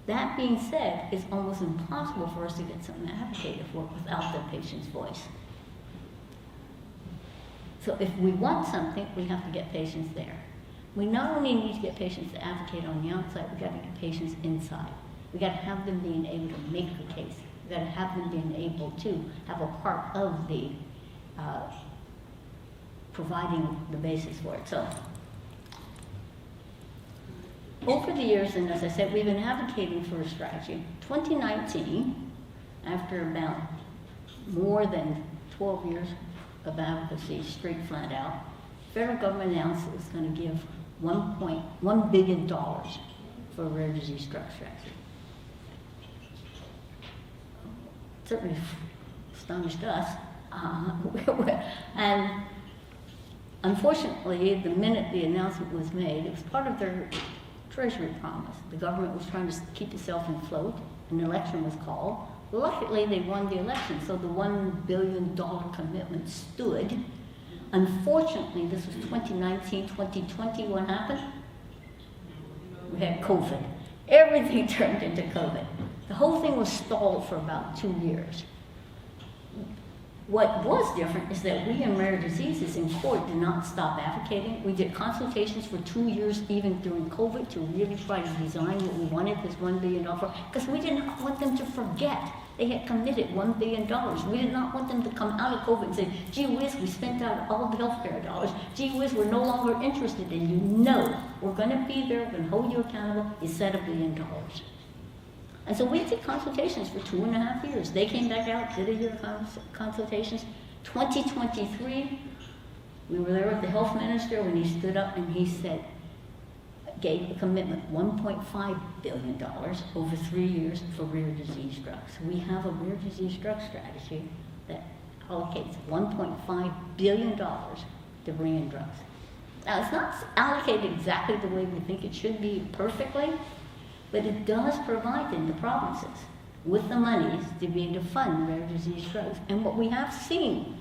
Speaker 2: That being said, it's almost impossible for us to get something advocated for without the patient's voice. So if we want something, we have to get patients there. We not only need to get patients to advocate on the outside, we got to get patients inside. We got to have them being able to make the case. We got to have them being able to have a part of the providing the basis for it. So over the years, and as I said, we've been advocating for a strategy. 2019, after about more than 12 years of advocacy, straight flat out, federal government announced it was going to give $1 billion for a rare disease drug strategy. Certainly astonished us. And unfortunately, the minute the announcement was made, it was part of their Treasury promise. The government was trying to keep itself afloat. An election was called. Luckily, they won the election, so the $1 billion commitment stood. Unfortunately, this was 2019, 2020, what happened? We had COVID. Everything turned into COVID. The whole thing was stalled for about 2 years. What was different is that we in rare diseases in court did not stop advocating. We did consultations for 2 years, even during COVID, to really try to design what we wanted this $1 billion for, because we did not want them to forget they had committed $1 billion. We did not want them to come out of COVID and say, gee whiz, we spent out all the healthcare dollars. Gee whiz, we're no longer interested in you. No, we're going to be there, we're going to hold you accountable. You said $1 billion. And so we did consultations for 2.5 years. They came back out, did a year of consultations. 2023, we were there with the health minister when he stood up and he said, gave a commitment, $1.5 billion over 3 years for rare disease drugs. We have a rare disease drug strategy that allocates $1.5 billion to bring in drugs. Now, it's not allocated exactly the way we think it should be perfectly, but it does provide them, the provinces, with the monies to be able to fund rare disease drugs. And what we have seen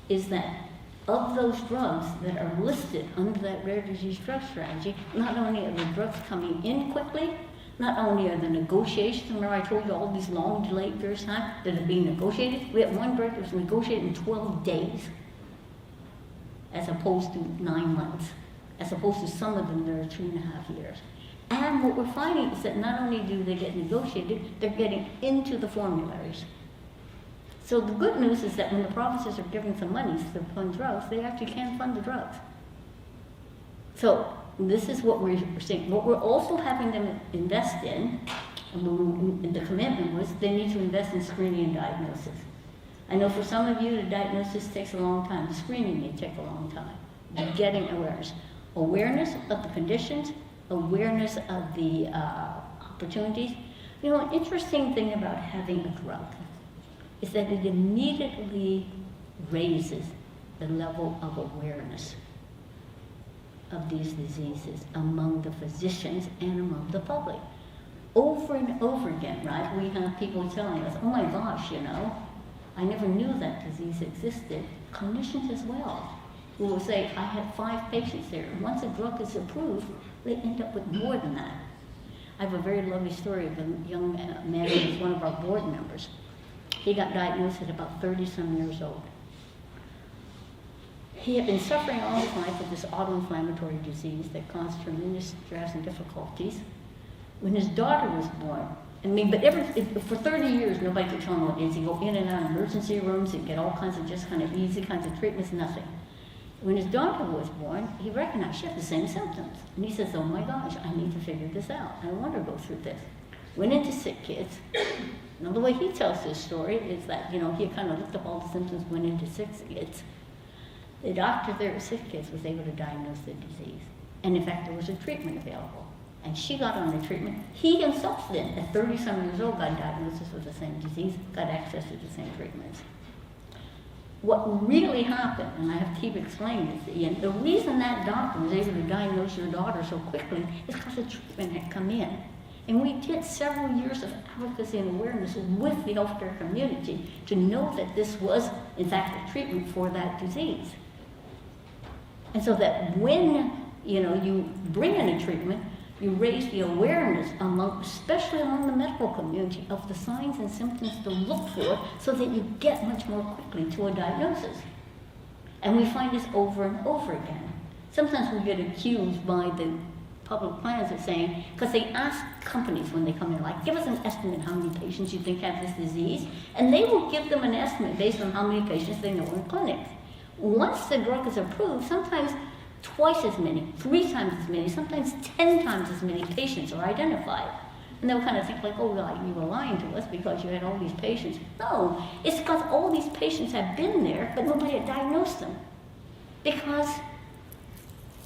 Speaker 2: is that of those drugs that are listed under that rare disease drug strategy, not only are the drugs coming in quickly, not only are the negotiations, remember I told you all these long delayed periods of time that are being negotiated? We had one drug that was negotiated in 12 days, as opposed to 9 months, as opposed to some of them that are 2.5 years. And what we're finding is that not only do they get negotiated, they're getting into the formularies. So the good news is that when the provinces are giving some money to fund drugs, they actually can fund the drugs. So this is what we're seeing. What we're also having them invest in, and the commitment was they need to invest in screening and diagnosis. I know for some of you, the diagnosis takes a long time. The screening may take a long time. Getting awareness. Awareness of the conditions, awareness of the opportunities. You know, an interesting thing about having a drug is that it immediately raises the level of awareness of these diseases among the physicians and among the public. Over and over again, right, we have people telling us, oh my gosh, you know, I never knew that disease existed. Clinicians as well, who will say, I had 5 patients there. And once a drug is approved, they end up with more than that. I have a very lovely story of a young man who was one of our board members. He got diagnosed at about 30-some years old. He had been suffering all his life with this autoinflammatory disease that caused tremendous stress and difficulties. When his daughter was born, for 30 years, nobody could tell him what it is. He'd go in and out of emergency rooms and get all kinds of just kind of easy kinds of treatments, nothing. When his daughter was born, he recognized she had the same symptoms. And he says, oh my gosh, I need to figure this out. I want to go through this. Went into sick kids. Now the way he tells his story is that, you know, he kind of looked up all the symptoms, went into sick kids. The doctor there at sick kids was able to diagnose the disease. And in fact, there was a treatment available. And she got on the treatment. He himself then, at 30-some years old, got diagnosis with the same disease, got access to the same treatments. What really happened, and I have to keep explaining this, Ian, the reason that doctor was able to diagnose your daughter so quickly is because the treatment had come in. And we did several years of advocacy and awareness with the healthcare community to know that this was, in fact, a treatment for that disease. And so that when, you bring in a treatment, you raise the awareness especially among the medical community, of the signs and symptoms to look for so that you get much more quickly to a diagnosis. And we find this over and over again. Sometimes we get accused by the public plans of saying, because they ask companies when they come in, like, give us an estimate how many patients you think have this disease, and they will give them an estimate based on how many patients they know in clinics. Once the drug is approved, sometimes twice as many, 3 times as many, sometimes 10 times as many patients are identified. And they'll kind of think like, oh, well, you were lying to us because you had all these patients. No, it's because all these patients have been there, but nobody had diagnosed them. Because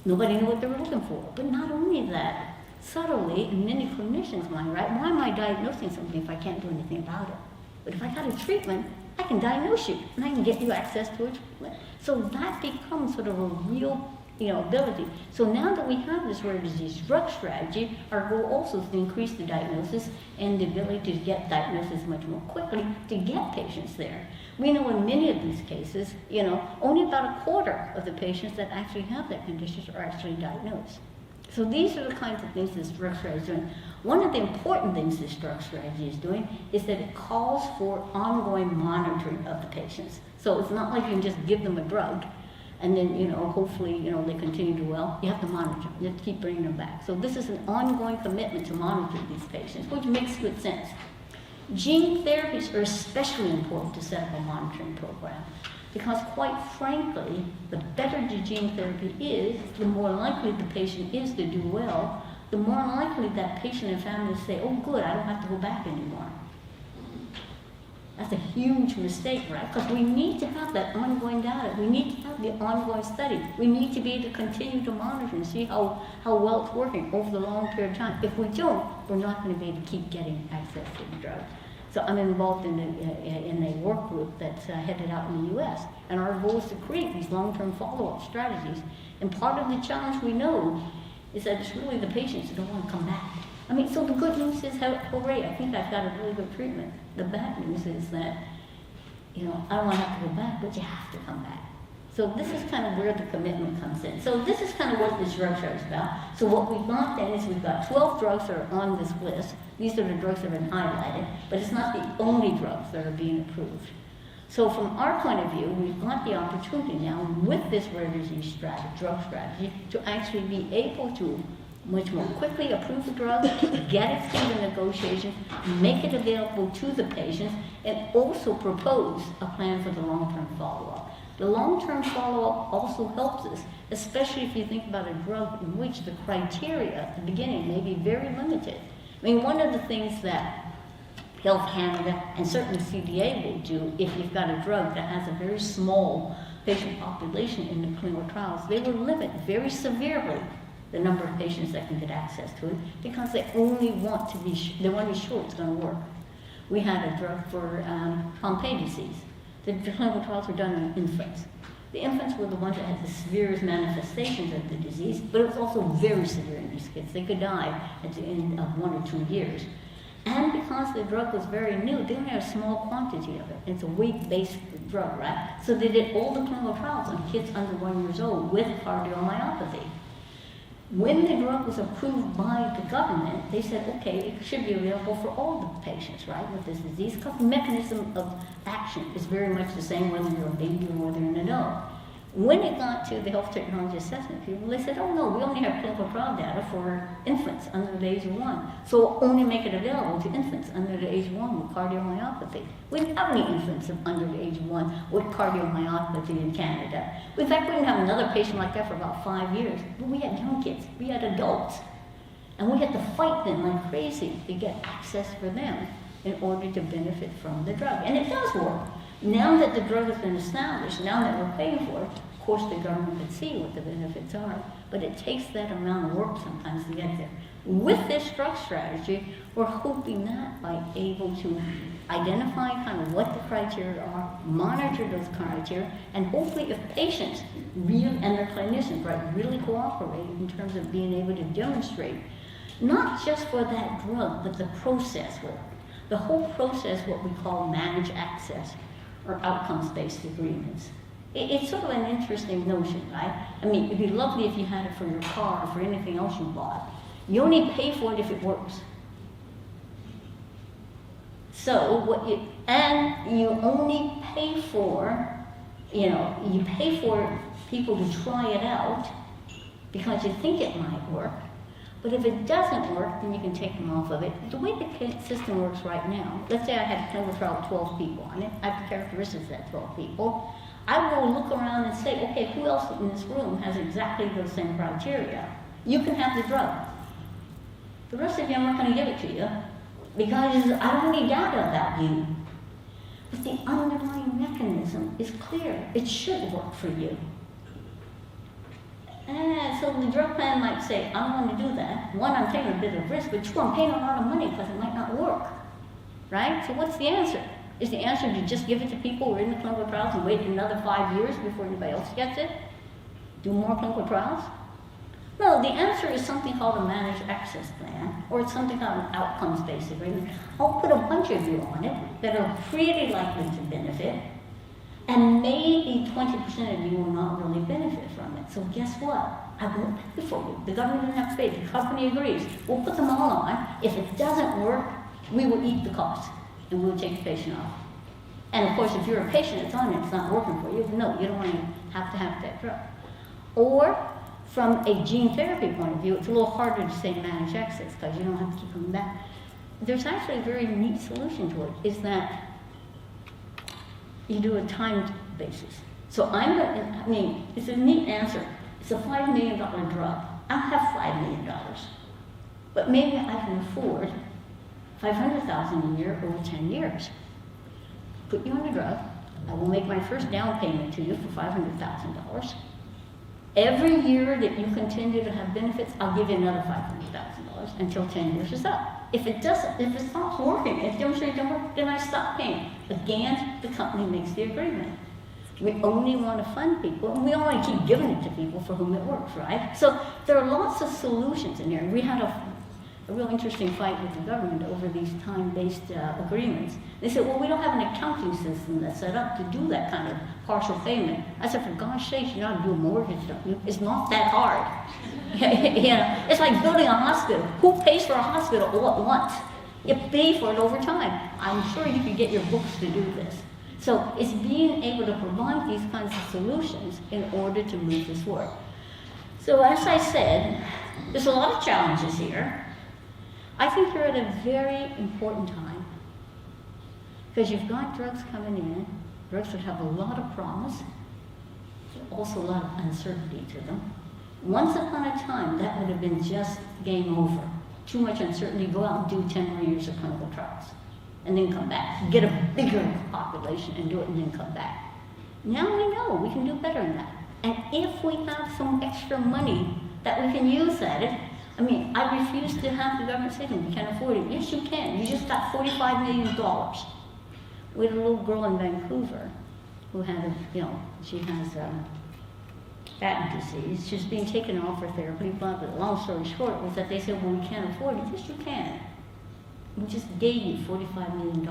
Speaker 2: nobody knew what they were looking for. But not only that, subtly, in many clinicians' mind, right, why am I diagnosing something if I can't do anything about it? But if I got a treatment, I can diagnose you, and I can get you access to a treatment. So that becomes sort of a real ability. So now that we have this rare disease drug strategy, our goal also is to increase the diagnosis and the ability to get diagnosis much more quickly to get patients there. We know in many of these cases, only about a quarter of the patients that actually have that condition are actually diagnosed. So these are the kinds of things this drug strategy is doing. One of the important things this drug strategy is doing is that it calls for ongoing monitoring of the patients. So it's not like you can just give them a drug and then, hopefully, they continue to do well. You have to monitor them. You have to keep bringing them back. So this is an ongoing commitment to monitor these patients, which makes good sense. Gene therapies are especially important to set up a monitoring program because, quite frankly, the better the gene therapy is, the more likely the patient is to do well, the more likely that patient and family say, oh, good, I don't have to go back anymore. That's a huge mistake, right? Because we need to have that ongoing data. We need to have the ongoing study. We need to be able to continue to monitor and see how well it's working over the long period of time. If we don't, we're not going to be able to keep getting access to the drug. So I'm involved in a work group that's headed out in the U.S. And our goal is to create these long-term follow-up strategies. And part of the challenge we know is that it's really the patients who don't want to come back. So the good news is, hooray, I think I've got a really good treatment. The bad news is that, I don't want to have to go back, but you have to come back. So this is kind of where the commitment comes in. So this is kind of what this drug show is about. So what we've got then is we've got 12 drugs that are on this list. These are the drugs that have been highlighted, but it's not the only drugs that are being approved. So from our point of view, we've got the opportunity now with this rare disease drug strategy to actually be able to much more quickly approve the drug, get it through the negotiations, make it available to the patients, and also propose a plan for the long-term follow-up. The long-term follow-up also helps us, especially if you think about a drug in which the criteria at the beginning may be very limited. One of the things that Health Canada and certainly CDA will do if you've got a drug that has a very small patient population in the clinical trials, they will limit very severely the number of patients that can get access to it because they only want to be sure it's going to work. We had a drug for Pompe disease. The clinical trials were done in infants. The infants were the ones that had the severest manifestations of the disease, but it was also very severe in these kids. They could die at the end of 1 or 2 years. And because the drug was very new, they only had a small quantity of it. It's a weight-based drug, right? So they did all the clinical trials on kids under 1 year old with cardiomyopathy. When the drug was approved by the government, they said, okay, it should be available for all the patients, right, with this disease, because the mechanism of action is very much the same whether you're a baby or whether you're an adult. When it got to the health technology assessment people, they said, oh no, we only have clinical trial data for infants under the age of 1. So we'll only make it available to infants under the age of 1 with cardiomyopathy. We didn't have any infants under the age of 1 with cardiomyopathy in Canada. In fact, we didn't have another patient like that for about 5 years. But we had young kids, we had adults. And we had to fight them like crazy to get access for them in order to benefit from the drug. And it does work. Now that the drug has been established, now that we're paying for it, of course the government can see what the benefits are, but it takes that amount of work sometimes to get there. With this drug strategy, we're hoping that by able to identify kind of what the criteria are, monitor those criteria, and hopefully if patients and their clinicians really cooperate in terms of being able to demonstrate, not just for that drug, but the process work. The whole process, what we call managed access, or outcomes-based agreements. It's sort of an interesting notion, right? I mean, it'd be lovely if you had it for your car or for anything else you bought. You only pay for it if it works. So and you only pay for, you pay for people to try it out because you think it might work. But if it doesn't work, then you can take them off of it. The way the system works right now, let's say I had a clinical trial with 12 people on it. I have the characteristics of that 12 people. I will look around and say, okay, who else in this room has exactly those same criteria? You can have the drug. The rest of you, I'm not going to give it to you because I don't need data about you. But the underlying mechanism is clear. It should work for you. So the drug plan might say, I want to do that. One, I'm taking a bit of risk, but two, I'm paying a lot of money because it might not work. Right? So what's the answer? Is the answer to just give it to people who are in the clinical trials and wait another 5 years before anybody else gets it? Do more clinical trials? No, the answer is something called a managed access plan, or it's something called an outcomes-based agreement. I'll put a bunch of you on it that are pretty likely to benefit, and maybe 20% of you will not really benefit from it. So guess what? I won't pay for you. The government doesn't have to pay. The company agrees. We'll put them all on. If it doesn't work, we will eat the cost, and we'll take the patient off. And of course, if you're a patient that's on it, it's not working for you, no, you don't want to have that drug. Or, from a gene therapy point of view, it's a little harder to say managed access because you don't have to keep coming back. There's actually a very neat solution to it, is that you do a timed basis. So it's a neat answer. It's a $5 million drug. I don't have $5 million, but maybe I can afford $500,000 a year over 10 years. Put you on the drug. I will make my first down payment to you for $500,000. Every year that you continue to have benefits, I'll give you another $500,000 until 10 years is up. If it stops working, if it demonstrates it doesn't work, then I stop paying. Again, the company makes the agreement. We only want to fund people, and we don't want to keep giving it to people for whom it works, right? So there are lots of solutions in there. We had a real interesting fight with the government over these time-based agreements. They said, well, we don't have an accounting system that's set up to do that kind of partial payment. I said, for gosh sakes, you know how to do a mortgage, don't you? It's not that hard. It's like building a hospital. Who pays for a hospital all at once? You pay for it over time. I'm sure you could get your books to do this. So it's being able to provide these kinds of solutions in order to move this work. So as I said, there's a lot of challenges here. I think you're at a very important time because you've got drugs coming in, drugs that have a lot of promise, also a lot of uncertainty to them. Once upon a time, that would have been just game over. Too much uncertainty, go out and do 10 more years of clinical trials and then come back. Get a bigger population and do it and then come back. Now we know we can do better than that. And if we have some extra money that we can use at it, I refuse to have the government say to me, you can't afford it. Yes, you can. You just got $45 million. We had a little girl in Vancouver who had she has Batten disease. She's being taken off for therapy, but long story short was that they said, well, we can't afford it. Yes, you can. We just gave you $45 million.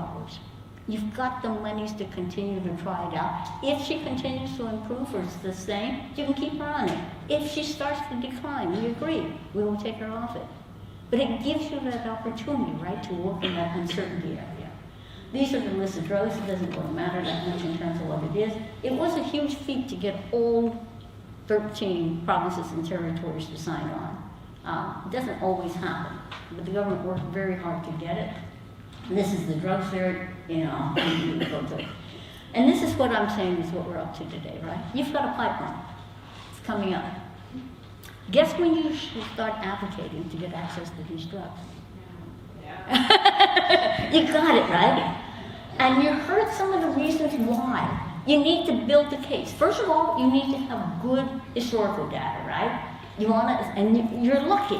Speaker 2: You've got the monies to continue to try it out. If she continues to improve or it's the same, you can keep her on it. If she starts to decline, we agree. We will take her off it. But it gives you that opportunity, right, to work in that uncertainty area. These are the list of drugs. It doesn't really matter that much in terms of what it is. It was a huge feat to get all 13 provinces and territories to sign on. It doesn't always happen, but the government worked very hard to get it. This is the drug fair, you go to. And this is what I'm saying is what we're up to today, right? You've got a pipeline. It's coming up. Guess when you should start advocating to get access to these drugs? You got it, right? And you heard some of the reasons why. You need to build the case. First of all, you need to have good historical data, right? You want to, and you're lucky.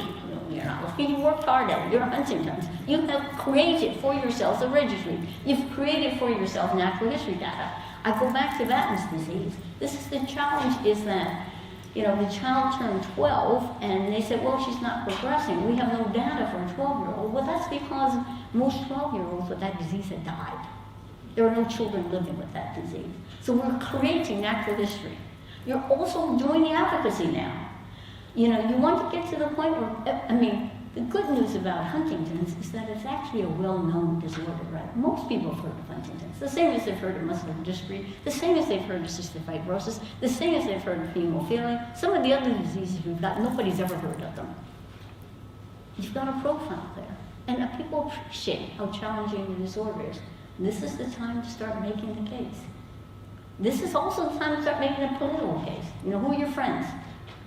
Speaker 2: You're not lucky, you worked hard at it. You're Huntington's. You have created for yourself a registry. You've created for yourself natural history data. I go back to Batten's disease. This is the challenge is that, the child turned 12 and they said, well, she's not progressing. We have no data for a 12-year-old. Well, that's because most 12-year-olds with that disease had died. There are no children living with that disease. So we're creating natural history. You're also doing the advocacy now. You know, you want to get to the point where, I mean, the good news about Huntington's is that it's actually a well-known disorder, right? Most people have heard of Huntington's. The same as they've heard of muscular dystrophy, the same as they've heard of cystic fibrosis, the same as they've heard of hemophilia. Some of the other diseases we've got, nobody's ever heard of them. You've got a profile there. And people appreciate how challenging the disorder is. This is the time to start making the case. This is also the time to start making a political case. You know, who are your friends?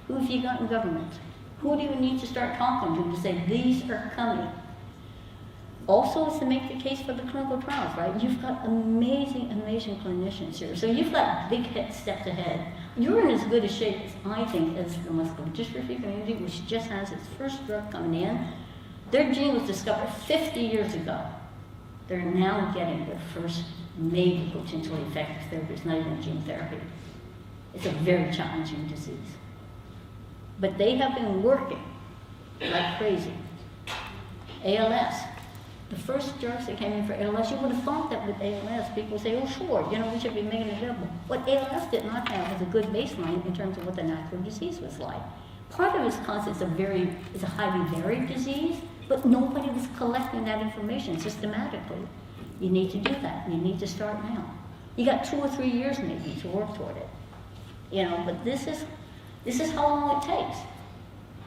Speaker 2: Who have you got in government? Who do you need to start talking to say, these are coming? Also is to make the case for the clinical trials, right? You've got amazing, amazing clinicians here. So you've got big steps ahead. You're in as good a shape, as I think, as the muscular dystrophy community, which just has its first drug coming in. Their gene was discovered 50 years ago. They're now getting their first maybe potentially effective therapy. It's not even gene therapy. It's a very challenging disease. But they have been working like crazy. ALS. The first drugs that came in for ALS, you would have thought that with ALS, people would say, oh sure, you know, we should be making it available. What ALS did not have was a good baseline in terms of what the natural disease was like. Part of it's because it's a highly varied disease, but nobody was collecting that information systematically. You need to do that. You need to start now. You got 2 or 3 years maybe to work toward it. You know, but this is how long it takes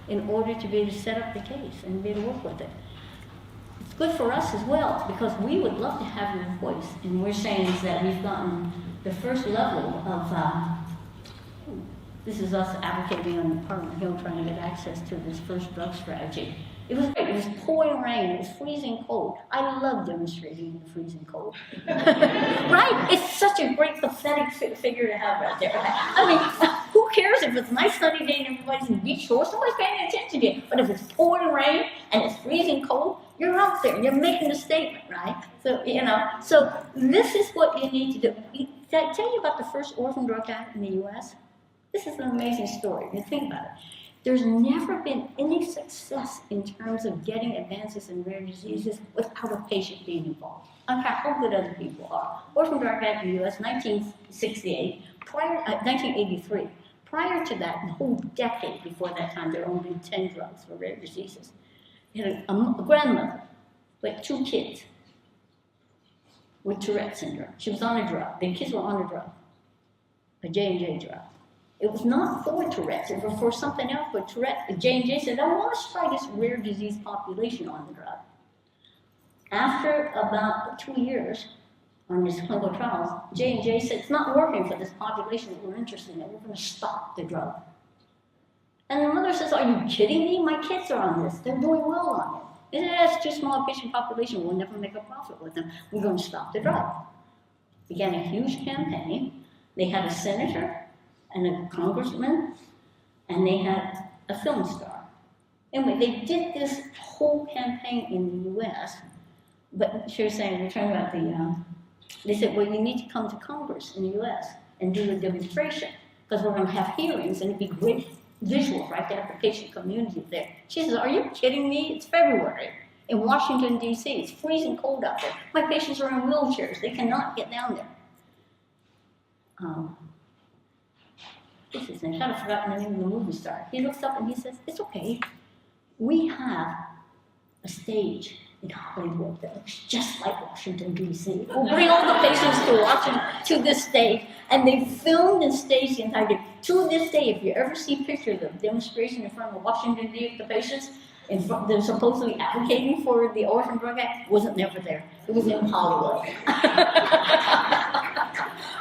Speaker 2: in order to be able to set up the case and be able to work with it. It's good for us as well, because we would love to have your voice. And we're saying is that we've gotten the first level of, this is us advocating on Parliament Hill trying to get access to this first drug strategy. It was great. It was pouring rain. It was freezing cold. I love demonstrating in the freezing cold. Right? It's such a great pathetic figure to have out there. I mean, who cares if it's a nice sunny day and everybody's in the beach shore? Somebody's paying attention to you. But if it's pouring rain and it's freezing cold, you're out there. You're making a statement, right? So, you know, so this is what you need to do. Did I tell you about the first Orphan Drug Act in the U.S.? This is an amazing story. You think about it. There's never been any success in terms of getting advances in rare diseases without a patient being involved. I don't care how good other people are. Orphan Drug Act in the U.S., 1968, 1983. Prior to that, the whole decade before that time, there were only 10 drugs for rare diseases. You had a grandmother with 2 kids with Tourette syndrome. She was on a drug. The kids were on a drug, a J&J drug. It was not for Tourette's, it was for something else, but Tourette, J&J said, oh, well, let's try this rare disease population on the drug. After about 2 years on these clinical trials, J&J said, it's not working for this population that we're interested in, we're going to stop the drug. And the mother says, are you kidding me? My kids are on this, they're doing well on it. And that's too small a patient population, we'll never make a profit with them, we're going to stop the drug. Began a huge campaign. They had a senator and a congressman, and they had a film star. Anyway, they did this whole campaign in the U.S., but she was saying, we're talking about they said, well, you need to come to Congress in the U.S. and do a demonstration, because we're going to have hearings, and it'd be great visuals, right? They have the patient community there. She says, are you kidding me? It's February in Washington, D.C. It's freezing cold out there. My patients are in wheelchairs. They cannot get down there. This is, I kind of forgotten the name of the movie star. He looks up and he says, it's okay. We have a stage in Hollywood that looks just like Washington, D.C. We'll bring all the patients to Washington, to this stage, and they filmed and staged the entire day. To this day, if you ever see pictures of demonstration in front of Washington, D.C., the patients, in front, they're supposedly advocating for the Orphan Drug Act, wasn't never there. It was in Hollywood.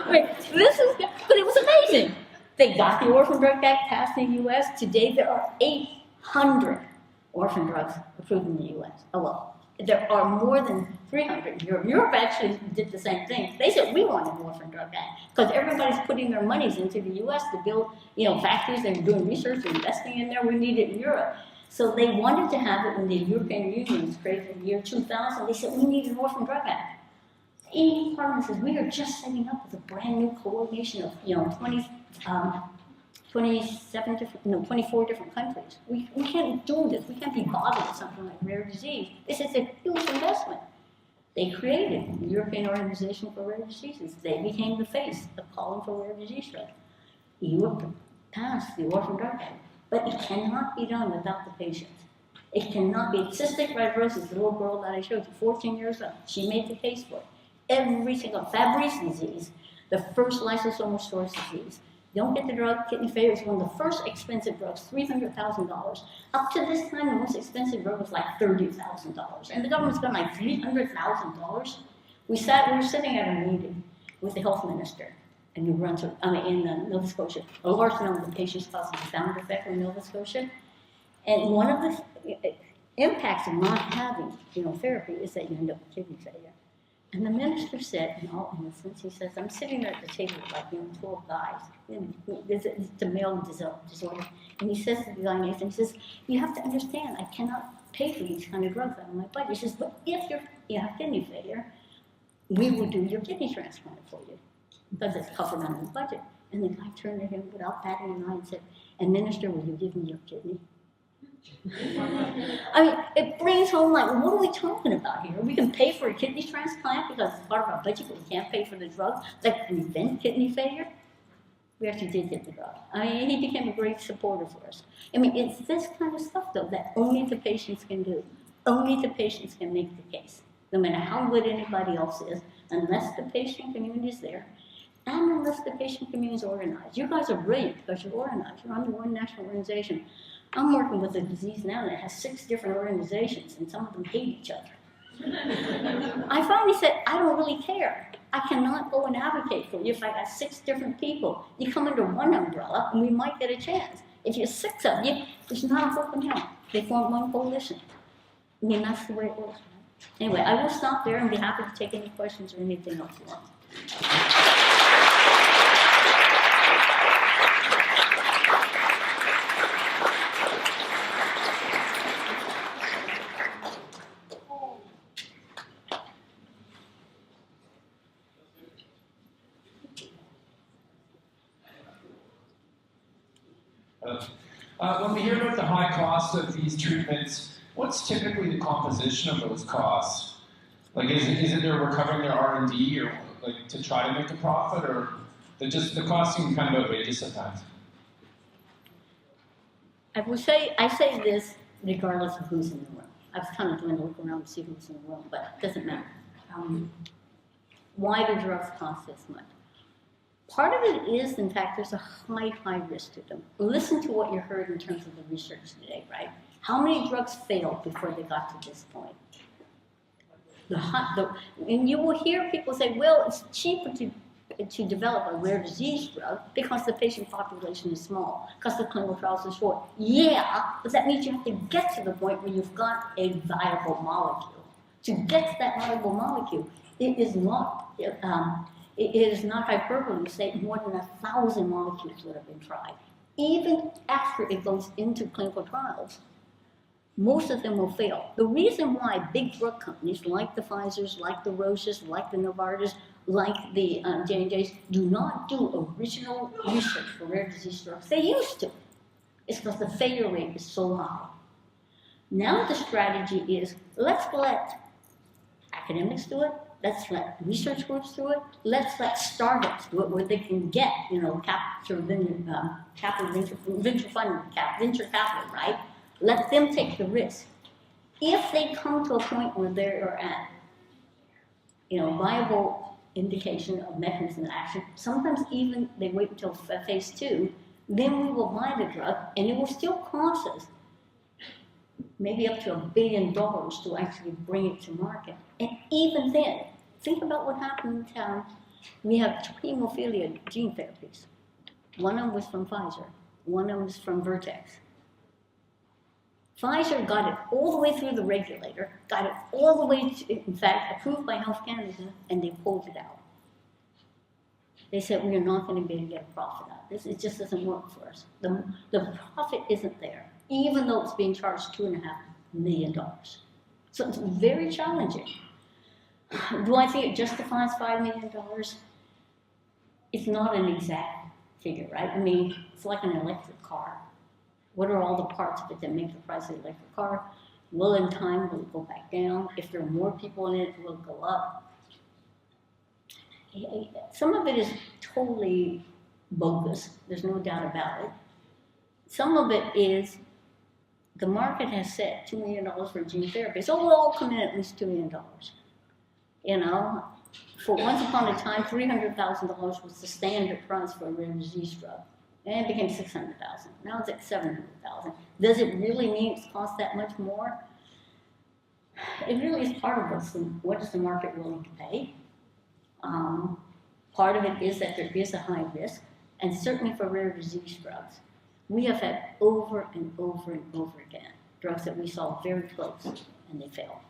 Speaker 2: But it was amazing. They got the Orphan Drug Act passed in the U.S. Today, there are 800 orphan drugs approved in the U.S. Oh, well, there are more than 300 in Europe. Europe actually did the same thing. They said, we want an Orphan Drug Act, because everybody's putting their monies into the U.S. to build, factories. They're doing research, investing in there. We need it in Europe. So they wanted to have it when the European Union was created in the year 2000. They said, we need an Orphan Drug Act. The EU Parliament says, we are just setting up with a brand new coalition of, 24 different countries. We can't do this. We can't be bothered with something like rare disease. This is a huge investment. They created the European Organization for Rare Diseases. They became the face of calling for rare disease drugs. Europe passed the Orphan Drug Act, but it cannot be done without the patients. It cannot be. Cystic fibrosis, the little girl that I showed you, 14 years old, she made the case for it. Every single, Fabry's disease, the first lysosomal storage disease. Don't get the drug, kidney failure is one of the first expensive drugs, $300,000. Up to this time, the most expensive drug was like $30,000. And the government's got like $300,000. We were sitting at a meeting with the health minister in New Brunswick, in Nova Scotia. A large number of patients causing a sound effect in Nova Scotia. And one of the impacts of not having therapy is that you end up with kidney failure. And the minister said, in all innocence, he says, I'm sitting there at the table with like 12 guys. It's a male disorder. And he says to the guy, Nathan, he says, you have to understand, I cannot pay for these kind of drugs out of my budget. He says, but if you have kidney failure, we will do your kidney transplant for you because it's covered under the budget. And the guy turned to him without batting an eye and said, and minister, will you give me your kidney? I mean, it brings home like, what are we talking about here? We can pay for a kidney transplant because it's part of our budget, but we can't pay for the drug that prevent kidney failure? We actually did get the drug. I mean, he became a great supporter for us. I mean, it's this kind of stuff, though, that only the patients can do. Only the patients can make the case. No matter how good anybody else is, unless the patient community is there, and unless the patient community is organized. You guys are brilliant because you're organized. You're under one national organization. I'm working with a disease now that has 6 different organizations, and some of them hate each other. I finally said, I don't really care. I cannot go and advocate for you if I got 6 different people. You come under one umbrella, and we might get a chance. If you're 6 of you, there's not a hope in hell. They form one coalition. I mean, that's the way it works. Right? Anyway, I will stop there and be happy to take any questions or anything else you want.
Speaker 3: When we hear about the high cost of these treatments, what's typically the composition of those costs? Like, is it they're recovering their R&D or like to try to make a profit, or the cost seems kind of outrageous at times?
Speaker 2: I say this regardless of who's in the room. I was kind of doing a look around to see who's in the room, but it doesn't matter. Why do drugs cost this much? Part of it is, in fact, there's a high risk to them. Listen to what you heard in terms of the research today, right? How many drugs failed before they got to this point? And you will hear people say, well, it's cheaper to develop a rare disease drug because the patient population is small, because the clinical trials are short. Yeah, but that means you have to get to the point where you've got a viable molecule. To get to that viable molecule, it is not hyperbole to say more than 1,000 molecules would have been tried. Even after it goes into clinical trials, most of them will fail. The reason why big drug companies like the Pfizers, like the Roches, like the Novartis, like the J&Js do not do original research for rare disease drugs, they used to. It's because the failure rate is so high. Now the strategy is, let's let academics do it, let's let research groups do it, let's let startups do it where they can get, venture capital, right? Let them take the risk. If they come to a point where they're at, viable indication of mechanism of action, sometimes even they wait until phase 2, then we will buy the drug, and it will still cost us maybe up to $1 billion to actually bring it to market. And even then, think about what happened in town. We have 2 hemophilia gene therapies. One of them was from Pfizer. One of them was from Vertex. Pfizer got it all the way through the regulator, got it all the way to, in fact, approved by Health Canada, and they pulled it out. They said, we are not going to be able to get a profit out of this. It just doesn't work for us. The profit isn't there, even though it's being charged $2.5 million. So it's very challenging. Do I think it justifies $5 million? It's not an exact figure, right? I mean, it's like an electric car. What are all the parts of it that make the price of the electric car? Will in time, will it go back down? If there are more people in it, will it go up? Some of it is totally bogus, there's no doubt about it. Some of it is the market has set $2 million for gene therapy, so we'll all come in at least $2 million. You know, for once upon a time, $300,000 was the standard price for a rare disease drug. And it became $600,000. Now it's at $700,000. Does it really mean it's cost that much more? It really is part of what is the market willing to pay. Part of it is that there is a high risk, and certainly for rare disease drugs. We have had over and over and over again drugs that we saw very close and they fail.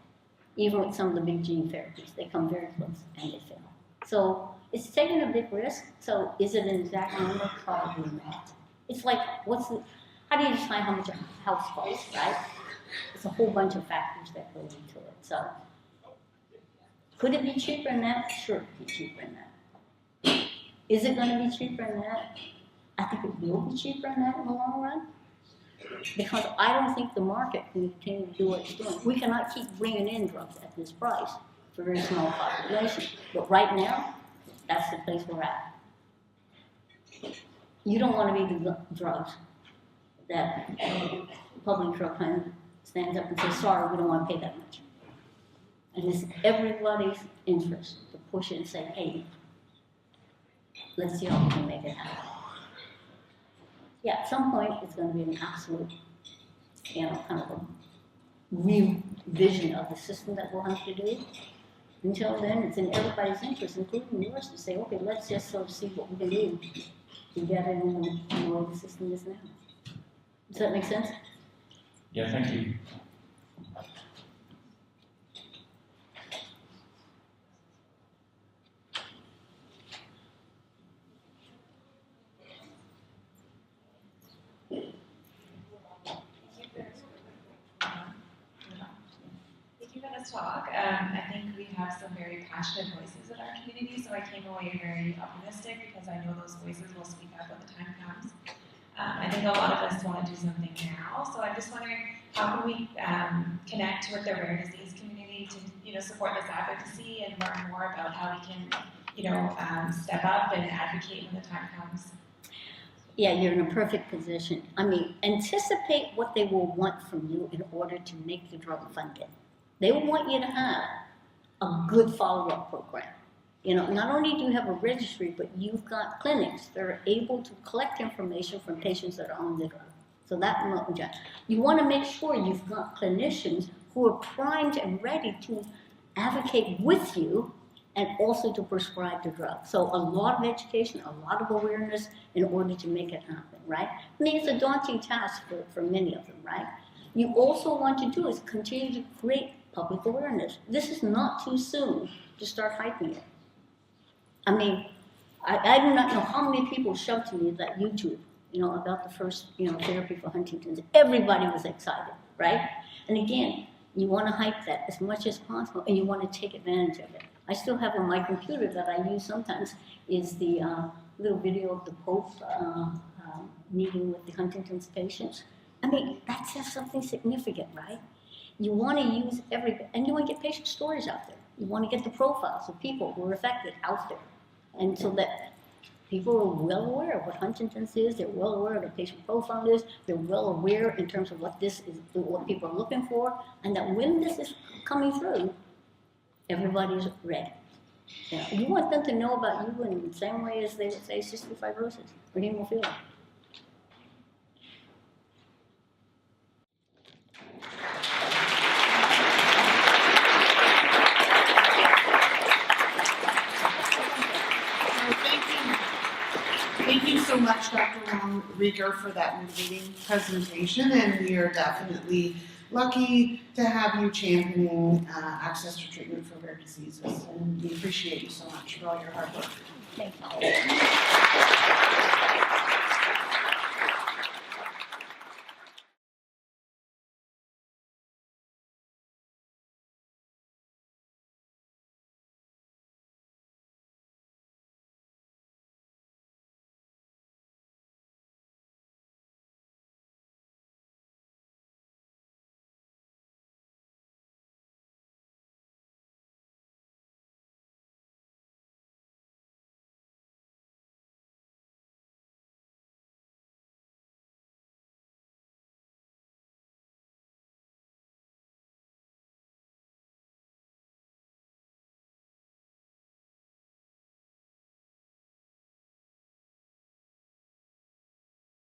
Speaker 2: Even with some of the big gene therapies, they come very close and they fail. So it's taking a big risk. So is it an exact number? Probably not. It's like, how do you decide how much a house costs, right? It's a whole bunch of factors that go into it. So could it be cheaper than that? Sure, it could be cheaper than that. Is it going to be cheaper than that? I think it will be cheaper than that in the long run. Because I don't think the market can continue to do what it's doing. We cannot keep bringing in drugs at this price for a very small population. But right now, that's the place we're at. You don't want to be the drugs that public drug plan stands up and says, sorry, we don't want to pay that much. And it's everybody's interest to push it and say, hey, let's see how we can make it happen. Yeah, at some point, it's going to be an absolute, kind of a revision of the system that we'll have to do. Until then, it's in everybody's interest, including yours, to say, okay, let's just sort of see what we can do to get it in the way the system is now. Does that make sense?
Speaker 3: Yeah, thank you.
Speaker 4: Talk. I think we have some very passionate voices in our community, so I came away very optimistic because I know those voices will speak up when the time comes. I think a lot of us want to do something now, so I'm just wondering how can we connect with the rare disease community to support this advocacy and learn more about how we can step up and advocate when the time comes.
Speaker 2: Yeah, you're in a perfect position. I mean, anticipate what they will want from you in order to make the drug funded. They want you to have a good follow-up program. Not only do you have a registry, but you've got clinics that are able to collect information from patients that are on the drug. So you want to make sure you've got clinicians who are primed and ready to advocate with you and also to prescribe the drug. So a lot of education, a lot of awareness in order to make it happen, right? I mean, it's a daunting task for many of them, right? You also want to do is continue to create public awareness. This is not too soon to start hyping it. I mean, I do not know how many people shoved to me that YouTube, about the first, therapy for Huntington's. Everybody was excited, right? And again, you want to hype that as much as possible, and you want to take advantage of it. I still have on my computer that I use sometimes is the little video of the Pope meeting with the Huntington's patients. I mean, that's just something significant, right? You want to use and you want to get patient stories out there. You want to get the profiles of people who are affected out there. And so that people are well aware of what Huntington's is, they're well aware of what the patient profile is, they're well aware in terms of what people are looking for, and that when this is coming through, everybody's ready. You want them to know about you in the same way as they would say cystic fibrosis or hemophilia.
Speaker 1: Thank you so much, Dr. Wong-Rieger, for that motivating presentation, and we are definitely lucky to have you championing access to treatment for rare diseases, and we appreciate you so much for all your hard work.
Speaker 2: Thank you.